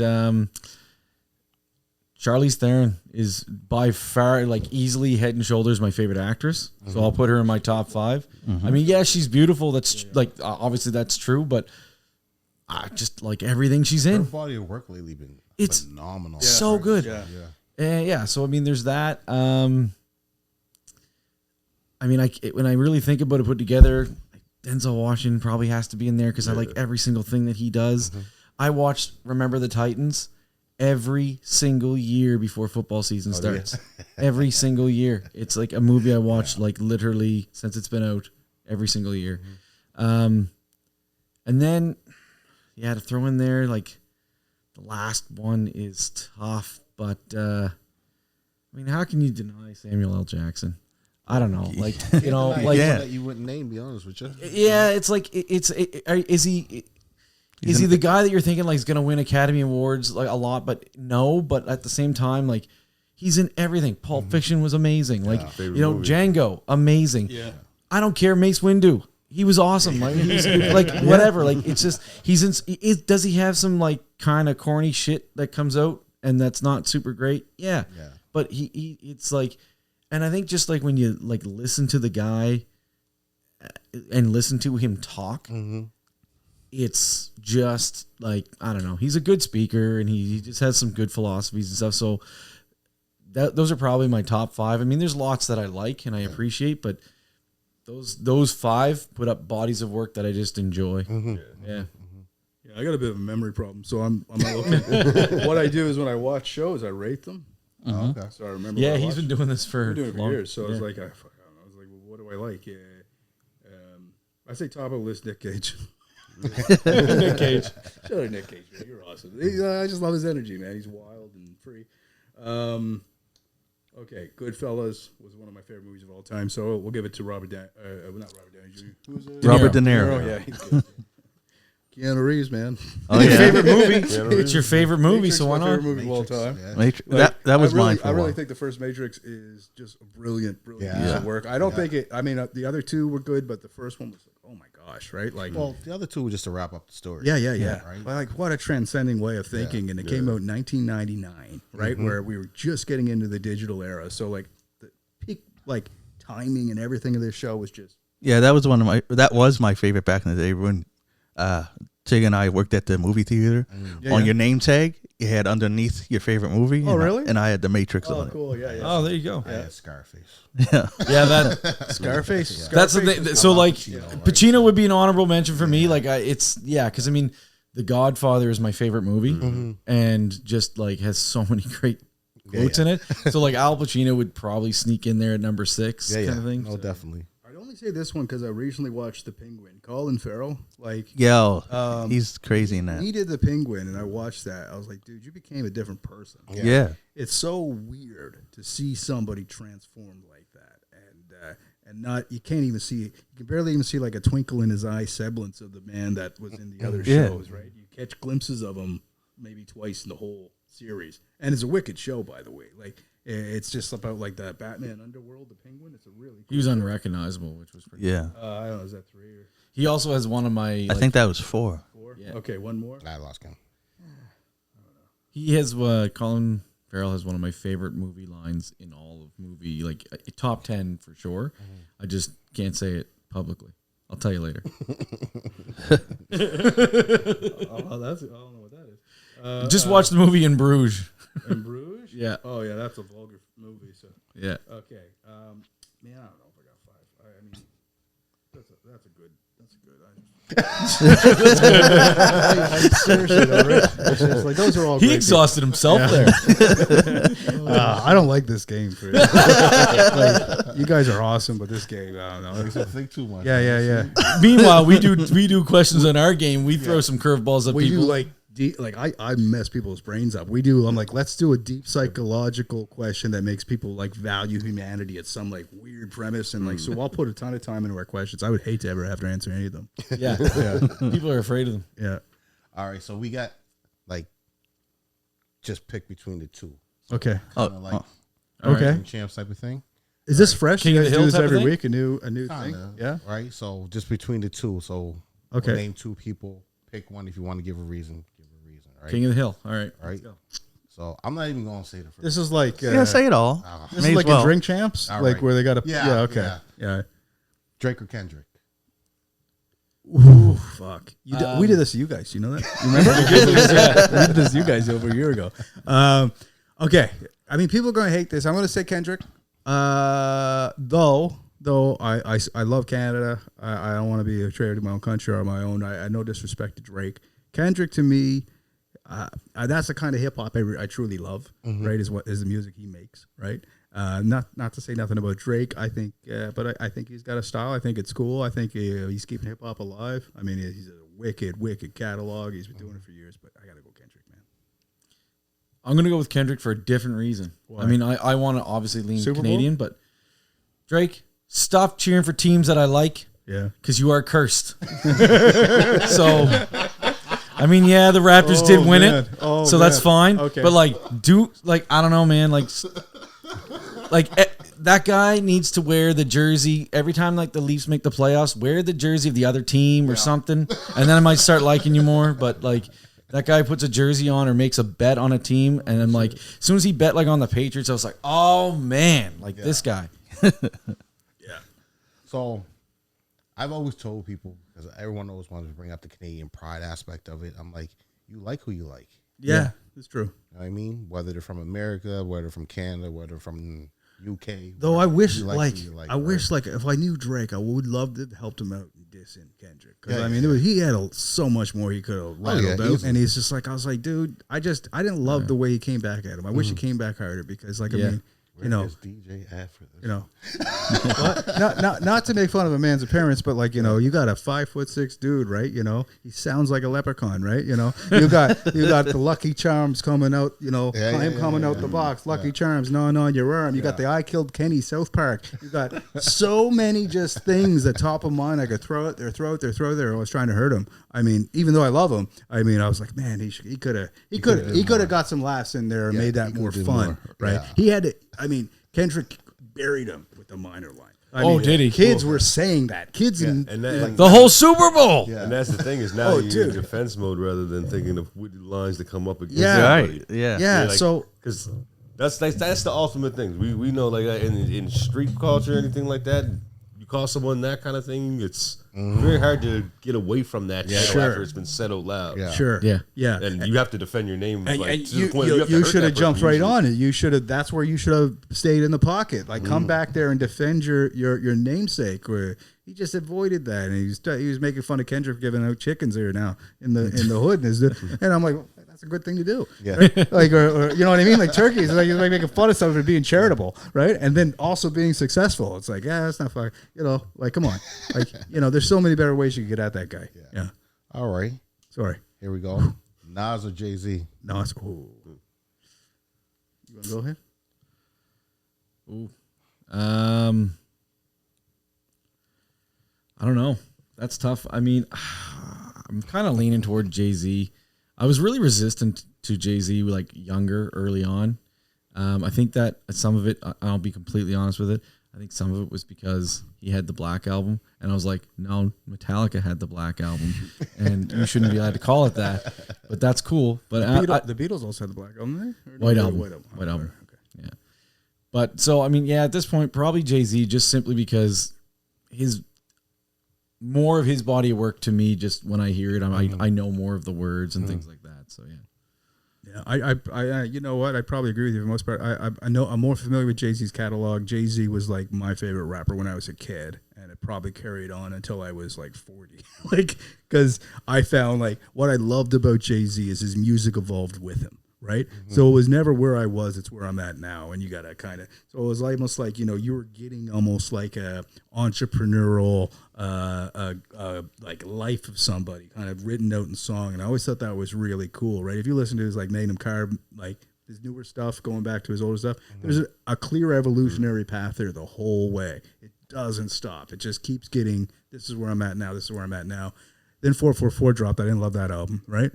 Charlize Theron is by far like easily head and shoulders my favorite actress. So I'll put her in my top 5. I mean, yeah, she's beautiful. That's like obviously that's true, but I just like everything she's Her in. body of work lately been It's phenomenal. so good. Yeah. Yeah. So I mean, there's that. I mean, when I really think about it put together, Denzel Washington probably has to be in there because I like every single thing that he does. I watched Remember the Titans every single year before football season starts. Every single year. It's like a movie I watched like literally since it's been out every single year. And then, to throw in there, like the last one is tough, but I mean, how can you deny Samuel L. Jackson? I don't know, like that you wouldn't name. Be honest with you. Yeah, it's like is he the guy that you're thinking like is gonna win Academy Awards like a lot? But no, but at the same time, like he's in everything. Pulp Fiction was amazing. Like movie. Django, amazing. Yeah, I don't care. Mace Windu, he was awesome. Like he's like whatever. Like it's just does he have some like kind of corny shit that comes out and that's not super great? Yeah. But he it's like. And I think just like when you like listen to the guy and listen to him talk, it's just like, I don't know. He's a good speaker and he just has some good philosophies and stuff. So those are probably my top 5. I mean, there's lots that I like and I appreciate, but those 5 put up bodies of work that I just enjoy. Yeah, I got a bit of a memory problem, so I'm not looking. What I do is when I watch shows, I rate them. Okay. So I remember. Yeah, he's been doing this for years. So I was like, I was like, well, what do I like? Yeah, I say top of the list, Nick Cage. Nick Cage. Shout out Nick Cage, man. You're awesome. I just love his energy, man. He's wild and free. Okay, Goodfellas was one of my favorite movies of all time. So we'll give it to Robert Downey. Not Robert Downey Jr. Who's it? Robert De Niro. Yeah, he's good. Keanu Reeves, man. Oh, yeah. Favorite movie? It's your favorite movie, so why not? Favorite movie of all time. Yeah. Matrix, Like, that was mine. I really think the first Matrix is just a brilliant piece of work. I don't think it. I mean, the other 2 were good, but the first one was like, oh my gosh, right? Like, well, the other 2 were just to wrap up the story. Yeah. Right? Like, what a transcending way of thinking, and it came out in 1999, right, where we were just getting into the digital era. So like the peak, like timing and everything of this show was just that was my favorite back in the day when Tig and I worked at the movie theater. On your name tag, you had underneath your favorite movie. Oh, really? And I had The Matrix on it. Cool. Yeah. Oh, there you go. I had Scarface. Yeah. Scarface. That's the thing. So like Pacino would be an honorable mention for me. Like because I mean, The Godfather is my favorite movie, and just like has so many great quotes in it. So like Al Pacino would probably sneak in there at number 6, kind of thing. No, definitely. I'd only say this one because I recently watched The Penguin. Colin Farrell, like, he's crazy in that. He did The Penguin, and I watched that. I was like, dude, you became a different person. Yeah. It's so weird to see somebody transformed like that, and not you can't even see you can barely even see like a twinkle in his eye semblance of the man that was in the other shows, right? You catch glimpses of him maybe twice in the whole series, and it's a wicked show, by the way. Like, it's just about like that Batman Underworld, The Penguin. It's a really cool He was unrecognizable, which was pretty Yeah. I don't know, is that 3 or He also has one of my. I think that was 4. 4? Yeah. Okay, one more. I lost count. He has Colin Farrell has one of my favorite movie lines in all of movie, like top 10 for sure. I just can't say it publicly. I'll tell you later. I don't know what that is. Just watch the movie In Bruges. In Bruges? Yeah. Oh yeah, that's a vulgar movie. So Yeah. okay, man, I don't know if I got 5. I mean, that's a good. Seriously, though, Rich, it's like those are all. He exhausted himself there. I don't like this game. Like, you guys are awesome, but this game, I don't know. Think too much. Yeah. Meanwhile, we do questions on our game. We throw some curveballs at We people. do like deep, like I mess people's brains up. I'm like, let's do a deep psychological question that makes people like value humanity at some like weird premise, and like, so I'll put a ton of time into our questions. I would hate to ever have to answer any of them. Yeah. People are afraid of them. Yeah. All right, so we got like just pick between the 2. Okay. Kinda like Okay. Rising Champs type of thing. Is this fresh? King You of guys the do Hill this type of every thing? week? A new thing? Kinda, Yeah. Right. So just between the 2. So Okay. name 2 people. Pick one if you want to give a reason. Give a reason. Right. King of the Hill. All right. Right. So I'm not even going to say the first. This is like say it all. this May is as like well. a drink champs, All like right. where they got a Yeah, okay, yeah. Drake or Kendrick. Ooh, fuck. We did this to you guys. You know that? You remember? We did this to you guys over a year ago. Okay. I mean, people are going to hate this. I'm going to say Kendrick. Though I love Canada. I don't want to be a traitor to my own country or my own. I no disrespect to Drake. Kendrick, to me, that's the kind of hip hop I truly love. Right? Is the music he makes. Right? Not to say nothing about Drake. I think, but I think he's got a style. I think it's cool. I think he's keeping hip hop alive. I mean, he's a wicked catalog. He's been doing it for years. But I gotta go Kendrick, man. I'm gonna go with Kendrick for a different reaon. Why? I mean, I want to obviously lean Super Canadian, but Drake, stop cheering for teams that I like. Yeah, because you are cursed. So, I mean, yeah, the Raptors did win it, so that's fine. Okay. But I don't know, man. That guy needs to wear the jersey every time the Leafs make the playoffs. Wear the jersey of the other team or something, and then I might start liking you more. But that guy puts a jersey on or makes a bet on a team, and then as soon as he bet on the Patriots, I was like, oh man, this guy. Yeah. So I've always told people, because everyone always wants to bring up the Canadian pride aspect of it. I'm like, you like who you like. Yeah, that's true. You know what I mean? Whether they're from America, whether they're from Canada, whether they're from UK. Though I wish, I wish, if I knew Drake, I would love to have helped him out in dissing Kendrick. Because, Yeah, he had so much more he could have rattled out. And he's just I was like, dude, I didn't love the way he came back at him. I wish he came back harder because, I mean, where is DJ after this? Not to make fun of a man's appearance, but you got a 5'6" dude, right? He sounds like a leprechaun, right? You got the Lucky Charms coming out, coming out the box, Lucky Charms gnawing on your arm. You got the I Killed Kenny South Park. You got so many just things that top of mind. I could throw at their throat. I was trying to hurt him. I mean, even though I love him, I was like, man, he could have got some laughs in there and made that more fun, right? Yeah. He had to. I mean, Kendrick buried him with the minor line. Did he? Kids were saying that. Kids and that, The whole Super Bowl. Yeah. And that's the thing is now you're in defense mode rather than thinking of witty lines to come up against Right. somebody. Yeah. So because that's the ultimate thing. We know that in street culture or anything like that, you call someone that kind of thing, it's very hard to get away from that after it's been said out loud. Yeah. sure, yeah, And you have to defend your name. And to the point where you should have that jumped person right usually. on it. You should have. That's where you should have stayed in the pocket. Come back there and defend your namesake. Where he just avoided that, and he was making fun of Kendrick for giving out chickens there now in the hood. And I'm like, that's a good thing to do. Yeah. Right? or you know what I mean? Like turkeys, he's making fun of someone for being charitable, right? And then also being successful. It's like, that's not fun. Come on. There's so many better ways you can get at that guy. Yeah. All right. Sorry. Here we go. Nas or Jay-Z? Nas. Ooh. You want to go ahead? Ooh. I don't know. That's tough. I mean, I'm kind of leaning toward Jay-Z. I was really resistant to Jay-Z younger, early on. I think that some of it, I'll be completely honest with it, I think some of it was because he had the Black Album, and I was like, no, Metallica had the Black Album, and you shouldn't be allowed to call it that, but that's cool. But the Beatles also had the Black Album, right? White Album. Okay. Yeah. But so, I mean, at this point, probably Jay-Z, just simply because more of his body of work to me, just when I hear it, I know more of the words and things like that. So, yeah. Yeah, I you know what? I probably agree with you for the most part. I know I'm more familiar with Jay-Z's catalog. Jay-Z was my favorite rapper when I was a kid, and it probably carried on until I was 40. Because I found what I loved about Jay-Z is his music evolved with him. Right. Mm-hmm. So it was never where I was. It's where I'm at now. And you got to so it was almost you were getting almost a entrepreneurial, life of somebody kind of written out in song. And I always thought that was really cool. Right. If you listen to his Magnum Carb, his newer stuff, going back to his older stuff, there's a clear evolutionary path there the whole way. It doesn't stop. It just keeps getting, this is where I'm at now. This is where I'm at now. Then 444 dropped. I didn't love that album. Right.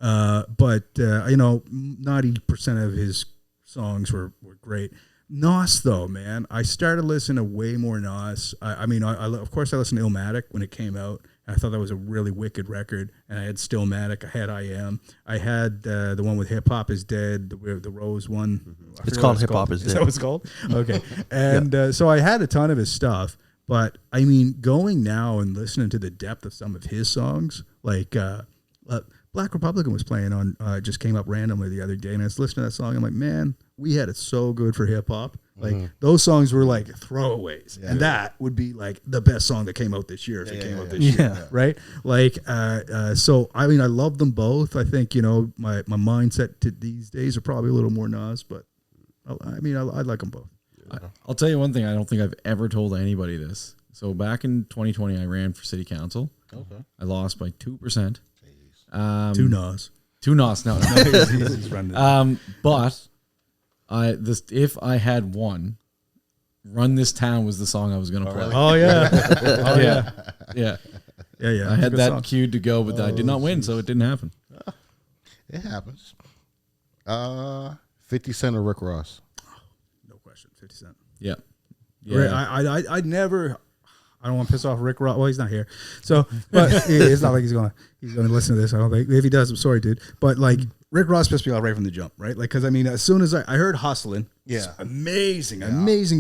But 90% of his songs were great. Nas, though, man, I started listening to way more Nas. I of course I listened to Illmatic when it came out. I thought that was a really wicked record. And I had Stillmatic. I had I Am. I had the one with Hip Hop Is Dead, the Rose one. It's called Hip Hop Is Dead. Is that what it's called? Okay. And so I had a ton of his stuff. But I mean, going now and listening to the depth of some of his songs, like Black Republican was playing on, just came up randomly the other day, and I was listening to that song. I'm like, man, we had it so good for hip hop. Like those songs were like throwaways, and that would be like the best song that came out this year if it came out this year, right? Like, so I mean, I love them both. I think my mindset to these days are probably a little more Nas, but I mean, I like them both. I'll tell you one thing. I don't think I've ever told anybody this. So back in 2020, I ran for city council. Okay, I lost by 2%. Two Nas. No. But if I had won, "Run This Town" was the song I was going to play. Oh yeah, yeah. I had that song queued to go, but I did not win, so it didn't happen. It happens. 50 Cent or Rick Ross? No question, 50 Cent. Yeah. I never. I don't want to piss off Rick Ross. Well, he's not here, so but it's not like he's gonna listen to this. I don't think. If he does, I'm sorry, dude. But like Rick Ross pissed me off right from the jump, right? Like, because I mean, as soon as I heard "Hustlin'," amazing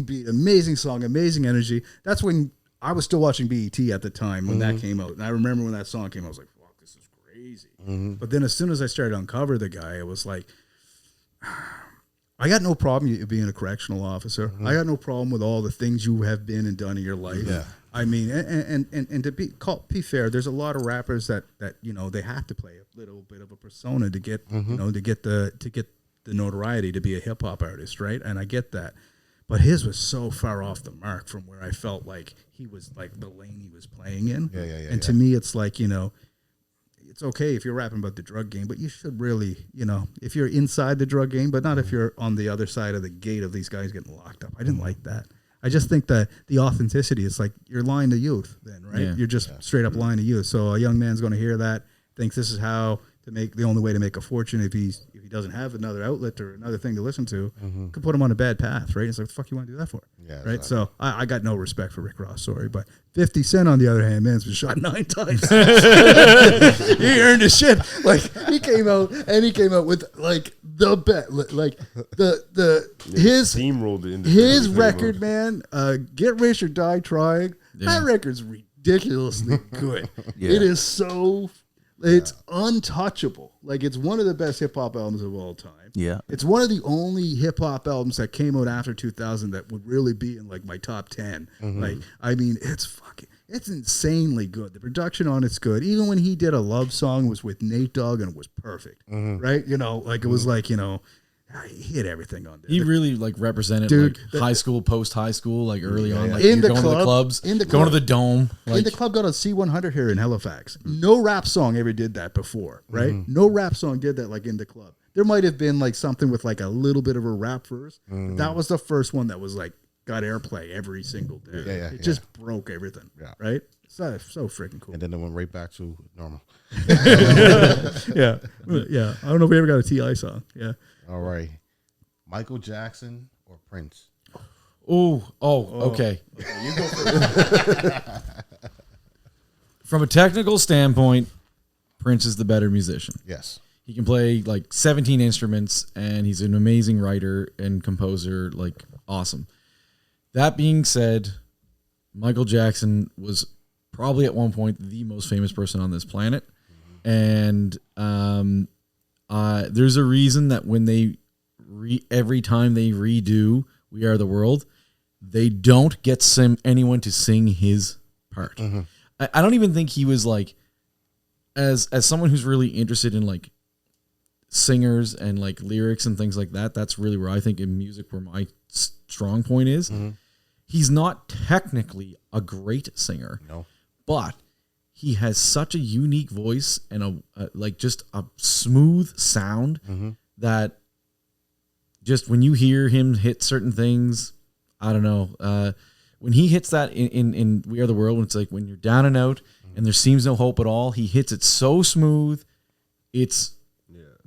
beat, amazing song, amazing energy. That's when I was still watching BET at the time when that came out, and I remember when that song came out, I was like, "Fuck, this is crazy." But then as soon as I started to uncover the guy, it was like, I got no problem being a correctional officer. I got no problem with all the things you have been and done in your life. Yeah. I mean, and to be fair, there's a lot of rappers that they have to play a little bit of a persona to get to get the notoriety to be a hip hop artist, right? And I get that, but his was so far off the mark from where I felt like he was like the lane he was playing in. And to me, it's like it's okay if you're rapping about the drug game, but you should really if you're inside the drug game, but not if you're on the other side of the gate of these guys getting locked up. I didn't like that. I just think that the authenticity is like you're lying to youth then, right? Yeah. You're just straight up lying to youth. So a young man's going to hear that, thinks this is how to make the only way to make a fortune if he doesn't have another outlet or another thing to listen to, could put him on a bad path, right? It's like, what the fuck you want to do that for? Yeah, right? Exactly. So I got no respect for Rick Ross, sorry. But 50 Cent, on the other hand, man's been shot 9 times. He earned his shit. Like, he came out with like the bet, like his steamrolled the industry. His record, man, Get Rich or Die Trying. That record's ridiculously good. It is so. It's untouchable. Like, it's one of the best hip hop albums of all time. Yeah. It's one of the only hip hop albums that came out after 2000 that would really be in like my top 10. Like, I mean, it's insanely good. The production on it's good. Even when he did a love song, it was with Nate Dogg and it was perfect. Right? Like, it was like, he hit everything on there. He really like represented high school, post high school, like early on. Like in the going to the clubs, going to the Dome. Like, in the club got on C100 here in Halifax. No rap song ever did that before, right? No rap song did that like in the club. There might have been like something with like a little bit of a rap verse. But that was the first one that was like got airplay every single day. It just broke everything. Right? So freaking cool. And then it went right back to normal. Yeah. I don't know if we ever got a T.I. song. Yeah. All right. Michael Jackson or Prince? Okay. You go first. From a technical standpoint, Prince is the better musician. Yes. He can play like 17 instruments, and he's an amazing writer and composer, like awesome. That being said, Michael Jackson was probably at one point the most famous person on this planet. And there's a reason that when they every time they redo "We Are the World," they don't get anyone to sing his part. I don't even think he was like, as someone who's really interested in like singers and like lyrics and things like that. That's really where I think in music where my strong point is. He's not technically a great singer, but he has such a unique voice and just a smooth sound that just when you hear him hit certain things, I don't know. When he hits that in "We Are the World," when it's like when you're down and out and there seems no hope at all, he hits it so smooth. It's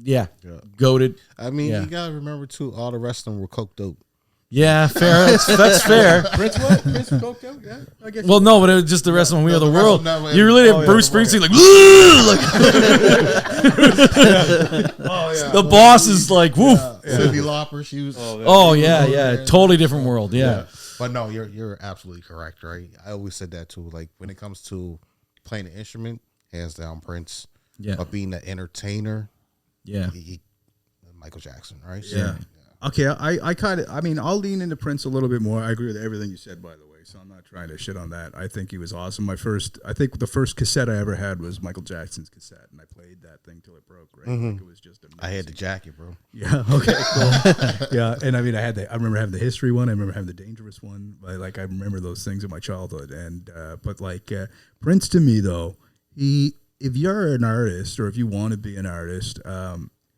goated. I mean, you gotta remember too, all the rest of them were coked out. Yeah, fair. That's fair. Prince what? Prince coked out? Yeah, I guess. Well, no, but it was just the rest of them. We Are the World. You really have Bruce Springsteen like the boss is like woof. Cyndi Lauper, she was. Totally different world. Yeah. But no, you're absolutely correct, right? I always said that too. Like when it comes to playing an instrument, hands down Prince. Yeah. But being an entertainer, Yeah. Michael Jackson, right? Yeah. Okay, I mean, I'll lean into Prince a little bit more. I agree with everything you said, by the way, so I'm not trying to shit on that. I think he was awesome. I think the first cassette I ever had was Michael Jackson's cassette, and I played that thing till it broke, right? Like it was just amazing. I had the jacket, bro. Yeah, okay, cool. Yeah, and I mean, I remember having the history one, I remember having the dangerous one. I remember those things in my childhood, and but Prince to me, though, if you're an artist or if you want to be an artist,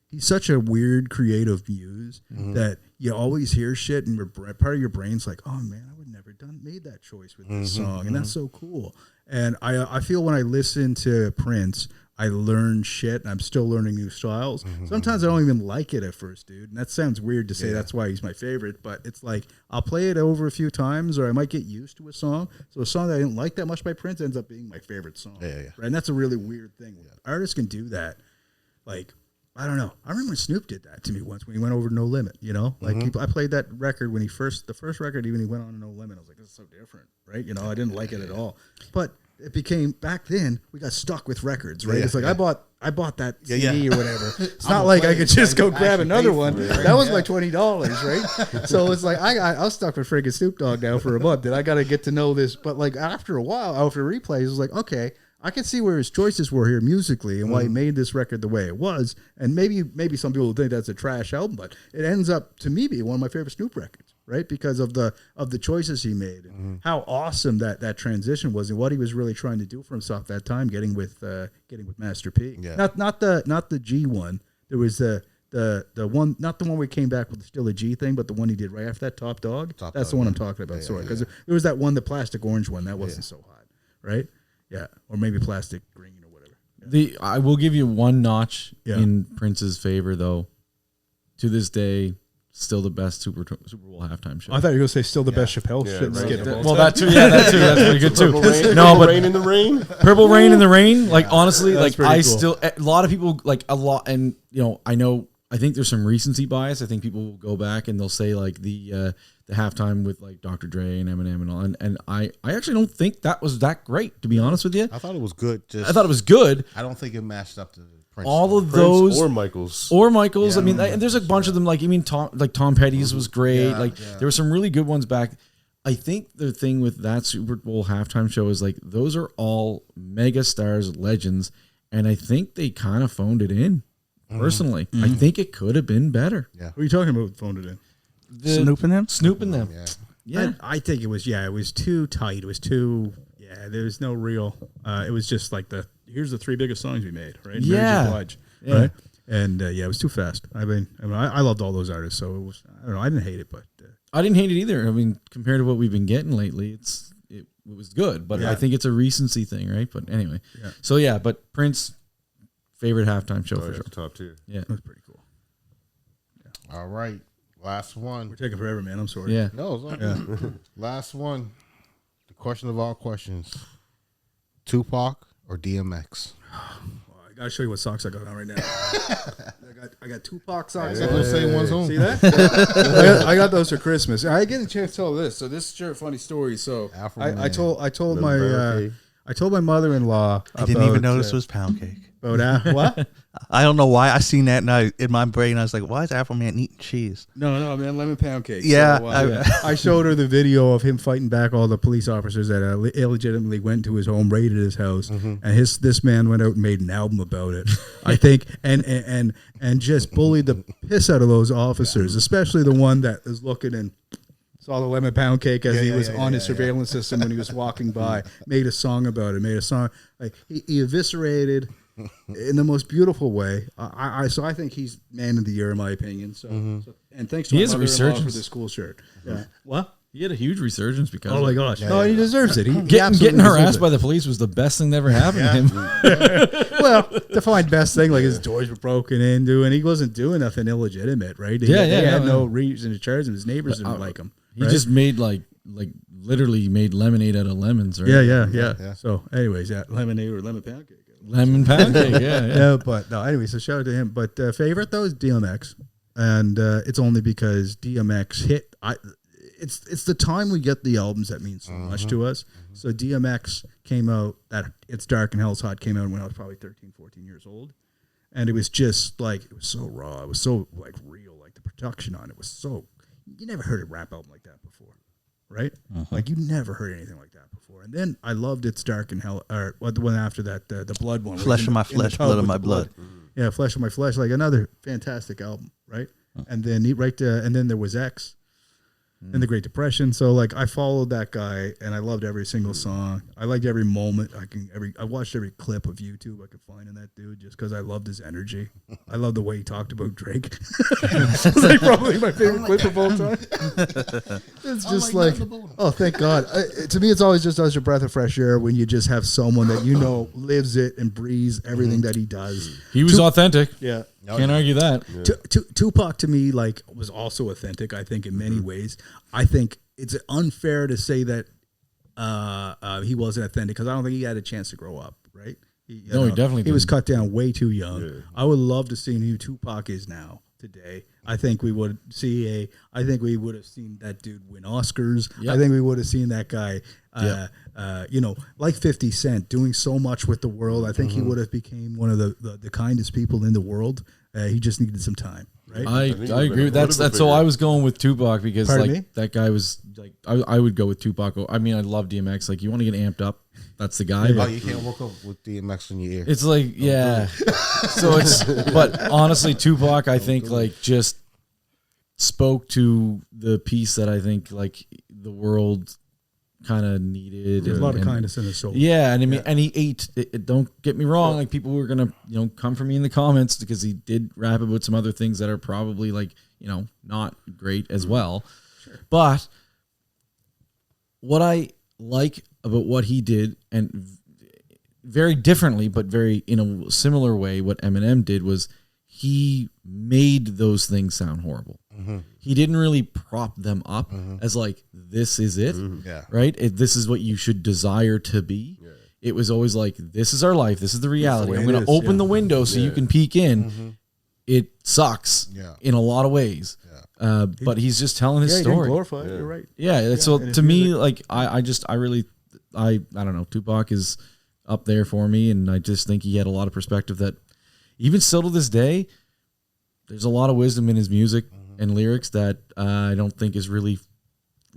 he's such a weird creative muse that you always hear shit and part of your brain's like, oh man, I would never made that choice with this song, and that's so cool. And I feel when I listen to Prince, I learn shit, and I'm still learning new styles. Sometimes I don't even like it at first, dude. And that sounds weird to say that's why he's my favorite, but it's like I'll play it over a few times, or I might get used to a song. So a song that I didn't like that much by Prince ends up being my favorite song. Right? And that's a really weird thing. Artists can do that. Like, I don't know. I remember when Snoop did that to me once when he went over No Limit, you know? Like, I played that record when the first record, even he went on No Limit. I was like, this is so different, right? You know, I didn't like it at all. But it became, back then, we got stuck with records, right? It's like, I bought that CD or whatever. It's not like I could just go grab another one. That was like $20, right? So it's like, I was stuck with freaking Snoop Dogg now for a month, and I got to get to know this. But like after a while, after replays, it was like, okay, I can see where his choices were here musically and why he made this record the way it was. And maybe some people think that's a trash album, but it ends up to me being one of my favorite Snoop records, right? Because of the choices he made and how awesome that transition was and what he was really trying to do for himself at that time, getting with Master P. Yeah. Not the G one. There was the one, not the one where he came back with still a G thing, but the one he did right after that, Top Dog. That's the one I'm talking about. Sorry, because there was that one, the plastic orange one, that wasn't so hot, right? Yeah, or maybe plastic green or whatever. Yeah. I will give you one notch in Prince's favor, though. To this day, still the best Super Bowl halftime show. I thought you were going to say still the best Chappelle skit of all time. Well, that too. Yeah, that too. That's pretty good too. Purple Rain in the Rain. Purple Rain in the Rain. Like honestly, That's like I cool. still a lot of people like a lot, and you know I think there's some recency bias. I think people will go back and they'll say like the halftime with like Dr. Dre and Eminem and all, and I actually don't think that was that great, to be honest with you. I thought it was good. I thought it was good. I don't think it matched up to Prince. All of Prince those or Michael's. I mean, and there's a bunch of them. Like, I mean, Tom Petty's was great. There were some really good ones back. I think the thing with that Super Bowl halftime show is like those are all mega stars, legends, and I think they kind of phoned it in. Personally, I think it could have been better. Yeah. What are you talking about, phoned it in? Snooping them? Snooping them. Yeah. I think it was too tight. It was too, there was no real, it was just like here's the three biggest songs we made, right? Yeah. Right? And it was too fast. I mean, I loved all those artists, so it was, I don't know, I didn't hate it, but. I didn't hate it either. I mean, compared to what we've been getting lately, it was good, but I think it's a recency thing, right? But anyway. Yeah. So but Prince, favorite halftime show for sure. Top tier. Yeah. That was pretty cool. All right. Last one. We're taking forever, man. I'm sorry. Yeah. No, it's not good. Last one. The question of all questions. Tupac or DMX? Well, I gotta show you what socks I got on right now. I got Tupac socks I'm on. going to say one's on. See that? I got those for Christmas. I get a chance to tell this. So this is a funny story. So I told my mother-in-law. I didn't even know this was pound cake. About what? I don't know why I seen that and in my brain I was like, why is Afro Man eating cheese? No, man, lemon pound cake. Yeah, So, I showed her the video of him fighting back all the police officers that illegitimately went to his home, raided his house, and this man went out and made an album about it. I think, and just bullied the piss out of those officers, especially the one that is looking and saw the lemon pound cake as he was on his surveillance system when he was walking by. Made a song about it. Made a song like he eviscerated. In the most beautiful way. So I think he's man of the year in my opinion. So, and thanks to my mother-in-law for this cool shirt. Yeah. What? He had a huge resurgence because Oh my gosh! No, he deserves it. He getting harassed by the police was the best thing that ever happened to him. Well, the fine best thing, like his doors were broken into, and he wasn't doing nothing illegitimate, right? He had no reason to charge him. His neighbors didn't like him. He just made like literally made lemonade out of lemons, right? Yeah. So, anyways, lemonade or lemon pound cake. Lemon pound cake, yeah. But no, anyway, so shout out to him. But favorite though is DMX, and it's only because DMX hit. it's the time we get the albums that mean so much to us. So DMX came out, that It's Dark and Hell's Hot came out when I was probably 13, 14 years old. And it was just like, it was so raw. It was so like real. Like the production on it was so, you never heard a rap album like that before, right? Like you never heard anything like that before. And then I loved It's Dark and Hell, or the one after that, the Blood one. Flesh of my flesh, blood of my blood. Yeah, Flesh of My Flesh, like another fantastic album, right? And then and then there was X in the Great Depression. So like I followed that guy and I loved every single song. I liked every moment. I watched every clip of YouTube I could find in that dude just because I loved his energy. I love the way he talked about Drake. It's like probably my favorite clip of all time. It's just like, oh, thank God. To me, it's always just a breath of fresh air when you just have someone that you know lives it and breathes everything that he does. He was authentic. Yeah. Can't argue that. Yeah. Tupac to me like was also authentic. I think in many ways. I think it's unfair to say that he wasn't authentic because I don't think he had a chance to grow up. Right? He definitely didn't. He was cut down way too young. Yeah. I would love to see who Tupac is now today. I think we would see I think we would have seen that dude win Oscars. Yep. I think we would have seen that guy. Like 50 Cent doing so much with the world. I think he would have became one of the kindest people in the world. He just needed some time, right? I agree. That's so I was going with Tupac because that guy was like I would go with Tupac. I mean, I love DMX. Like you want to get amped up, that's the guy. Oh, you can't work up with DMX in your ear. It's like so but honestly, Tupac I think like just spoke to the piece that I think like the world kind of needed. There's a lot of kindness in his soul. Yeah, and I mean, and he ate. Don't get me wrong. Like people were gonna, come for me in the comments because he did rap about some other things that are probably like, not great as well. Sure. But what I like about what he did, and very differently, but very in a similar way, what Eminem did was he made those things sound horrible. He didn't really prop them up as like, this is it, right? This is what you should desire to be. Yeah. It was always like, this is our life. This is the reality. I'm going to open the window so you can peek in. It sucks in a lot of ways. Yeah. But he's just telling his story. Glorified. You're right. Yeah. So to me, like, I don't know. Tupac is up there for me. And I just think he had a lot of perspective that even still to this day, there's a lot of wisdom in his music and lyrics that I don't think is really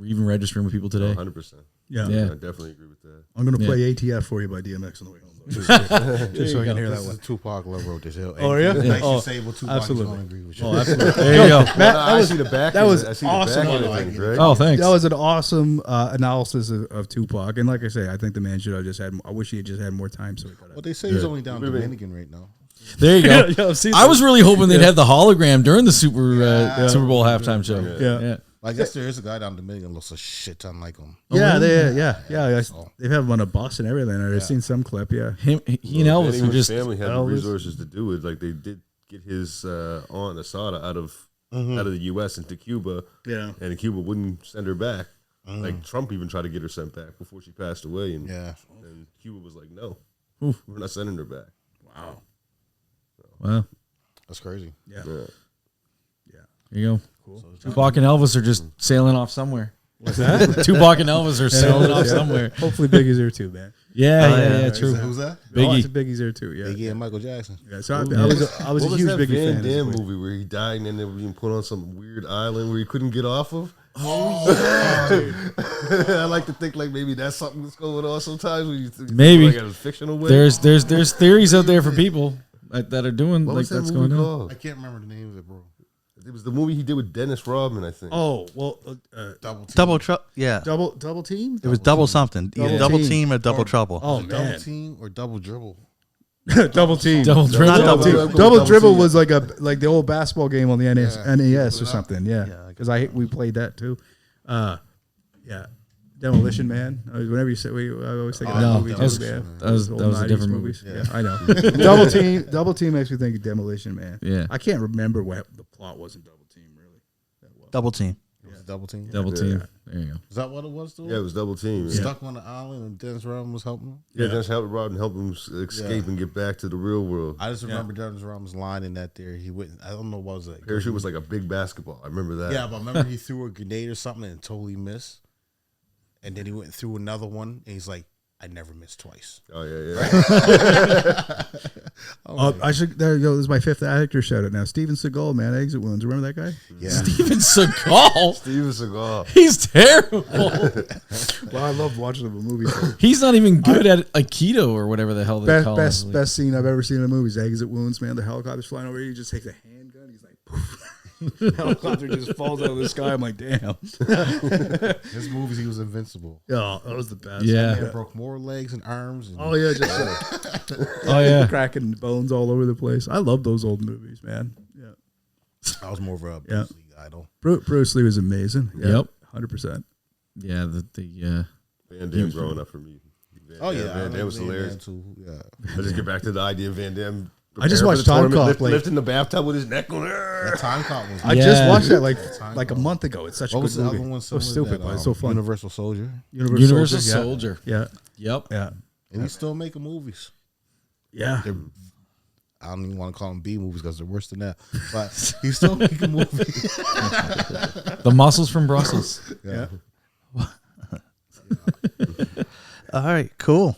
even registering with people today. 100%. Yeah. I definitely agree with that. I'm going to play ATF for you by DMX on the way home. Just so I can hear that one. Tupac love wrote this. Oh, yeah? Nice you say, well, Tupac is going to agree with you. Oh, absolutely. There you go. That was awesome. Right? Oh, thanks. That was an awesome analysis of Tupac. And like I say, I think the man should have just had, I wish he had just had more time. So he could have. Well, they say he's only down in Dominican right now. There you go. I was really hoping they'd have the hologram during the Super Bowl halftime show. Yeah. I guess there is a guy down in Dominican looks a shit ton like him. Yeah, they have him on a bus and everything. I've seen some clip. Yeah, he and Elvis were just family had the resources to do it. Like they did get his aunt Asada out of the U.S. into Cuba. Yeah, and Cuba wouldn't send her back. Like Trump even tried to get her sent back before she passed away, and Cuba was like, "No, we're not sending her back." Wow, that's crazy. Yeah. There you go. Cool. Tupac and Elvis are just sailing off somewhere. What's that? Tupac and Elvis are sailing off somewhere. Hopefully Biggie's there too, man. Yeah, true. Who's that? Biggie. Biggie's there too. Yeah, Biggie and Michael Jackson. Yeah, so I was a huge Biggie fan. Van Damme movie where he died and then they were being put on some weird island where he couldn't get off of. Oh yeah. I like to think like maybe that's something that's going on sometimes. When you maybe like a fictional way. There's theories out there for people that are doing what like that's going on. I can't remember the name of it, bro. It was the movie he did with Dennis Rodman, I think. Oh well, Double Trouble. Yeah, double team. It was double something. Either double team or double trouble. Oh man, double team or double dribble. Double team. Double dribble. Double dribble was like the old basketball game on the NES or something. Yeah, because we played that too. Yeah. Demolition Man. Whenever you say, I always think of that movie. That was a different movie. Yeah, I know. Double Team makes me think of Demolition Man. Yeah, I can't remember what the plot was in Double Team really. Double Team. It was double team. Double team. There you go. Is that what it was? Though? Yeah, it was double team. Stuck on the island, and Dennis Rodman was helping him. Yeah, Dennis helped Rodman help him escape and get back to the real world. I just remember Dennis Rodman's line in that there. He went. I don't know what was it. Parachute was like a big basketball. I remember that. Yeah, but I remember he threw a grenade or something and totally missed. And then he went through another one, and he's like, "I never missed twice." Oh yeah. I should. There you go. This is my fifth actor shout out now. Steven Seagal, man, Exit Wounds. Remember that guy? Yeah. Steven Seagal. Steven Seagal. He's terrible. Well, I loved watching him in movies. He's not even good at Aikido or whatever the hell they call it. Best scene I've ever seen in a movie is Exit Wounds, man. The helicopter's flying over you. He just takes a handgun. He's like, poof. The helicopter just falls out of the sky. I'm like, damn. His movies, he was invincible. Yeah, that was the best. Yeah. He broke more legs and arms. And Oh yeah, just Oh yeah. cracking bones all over the place. I love those old movies, man. Yeah. I was more of a Bruce Lee idol. Bruce Lee was amazing. Yeah, Yep. 100%. Yeah. Van Damme growing up for me. Van Damme was hilarious. Too. Yeah. I just get back to the idea of Van Damme. I just preparing watched for the Time tournament, Cop, like- lifting the bathtub with his neck going. That time cop was. I just watched that like a month ago. It's such What a was good the movie. other one? So stupid, but it's so fun. Universal Soldier. Universal Soldier. Yeah. Yep. Yeah. And he's still making movies. Yeah. I don't even want to call them B movies because they're worse than that. But he's still making movies. The Muscles from Brussels. Yeah. All right, cool.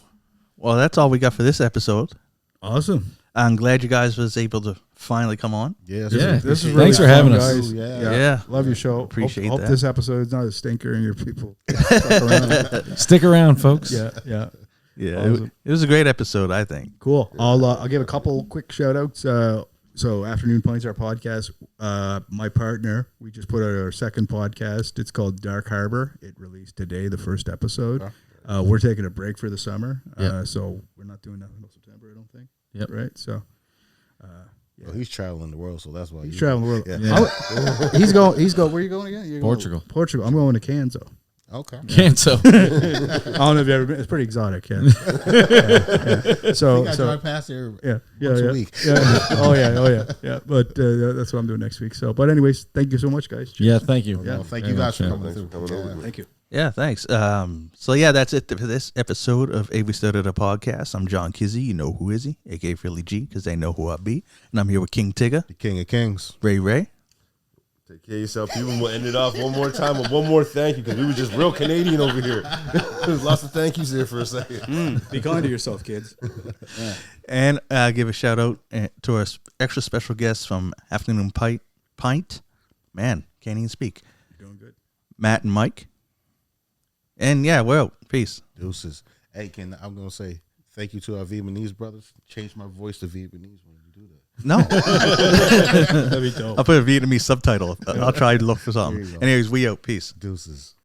Well, that's all we got for this episode. Awesome. I'm glad you guys was able to finally come on. Yeah. This is really Thanks for fun, having us. guys. Yeah. Yeah. Love your show. Appreciate hope that. this episode is not a stinker and your people stuck around. Stick around, folks. Yeah. Yeah. Yeah, Awesome. it was a great episode, I think. Cool. I'll give a couple quick shout outs. So Afternoon Pints, our podcast. My partner, we just put out our second podcast. It's called Dark Harbor. It released today, the first episode. We're taking a break for the summer, so we're not doing that until September, I don't think. Yep. Right. So Well, he's traveling the world, so that's why he's traveling the world. Yeah. He's going. Where are you going again? You're Portugal. Going, Portugal. I'm going to Canso. Okay. Canso. I don't know if you've ever been. It's pretty exotic. Yeah. So I drive past there once a week. Yeah. Oh yeah. But that's what I'm doing next week. So, but anyways, thank you so much, guys. Yeah, thank you. Well, thank Very you guys much, for yeah. coming through. Coming over. Thank you. Yeah, thanks. So yeah, that's it for this episode of A We Started a Podcast. I'm John Kizzy. You know who is he? A.K.A. Philly G, because they know who I be. And I'm here with King Tigger, The King of Kings. Ray. Take care of yourself. People will end it off one more time with one more thank you because we were just real Canadian over here. There's lots of thank yous there for a second. Be kind to yourself, kids. And give a shout out to our extra special guests from Afternoon Pint. Man, can't even speak. You're doing good. Matt and Mike. And yeah, well, peace. Deuces. Hey, I'm going to say thank you to our Vietnamese brothers. Change my voice to Vietnamese when you do that. No. That'd be dope. I'll put a Vietnamese subtitle. I'll try to look for something. There you go. Anyways, we out. Peace. Deuces.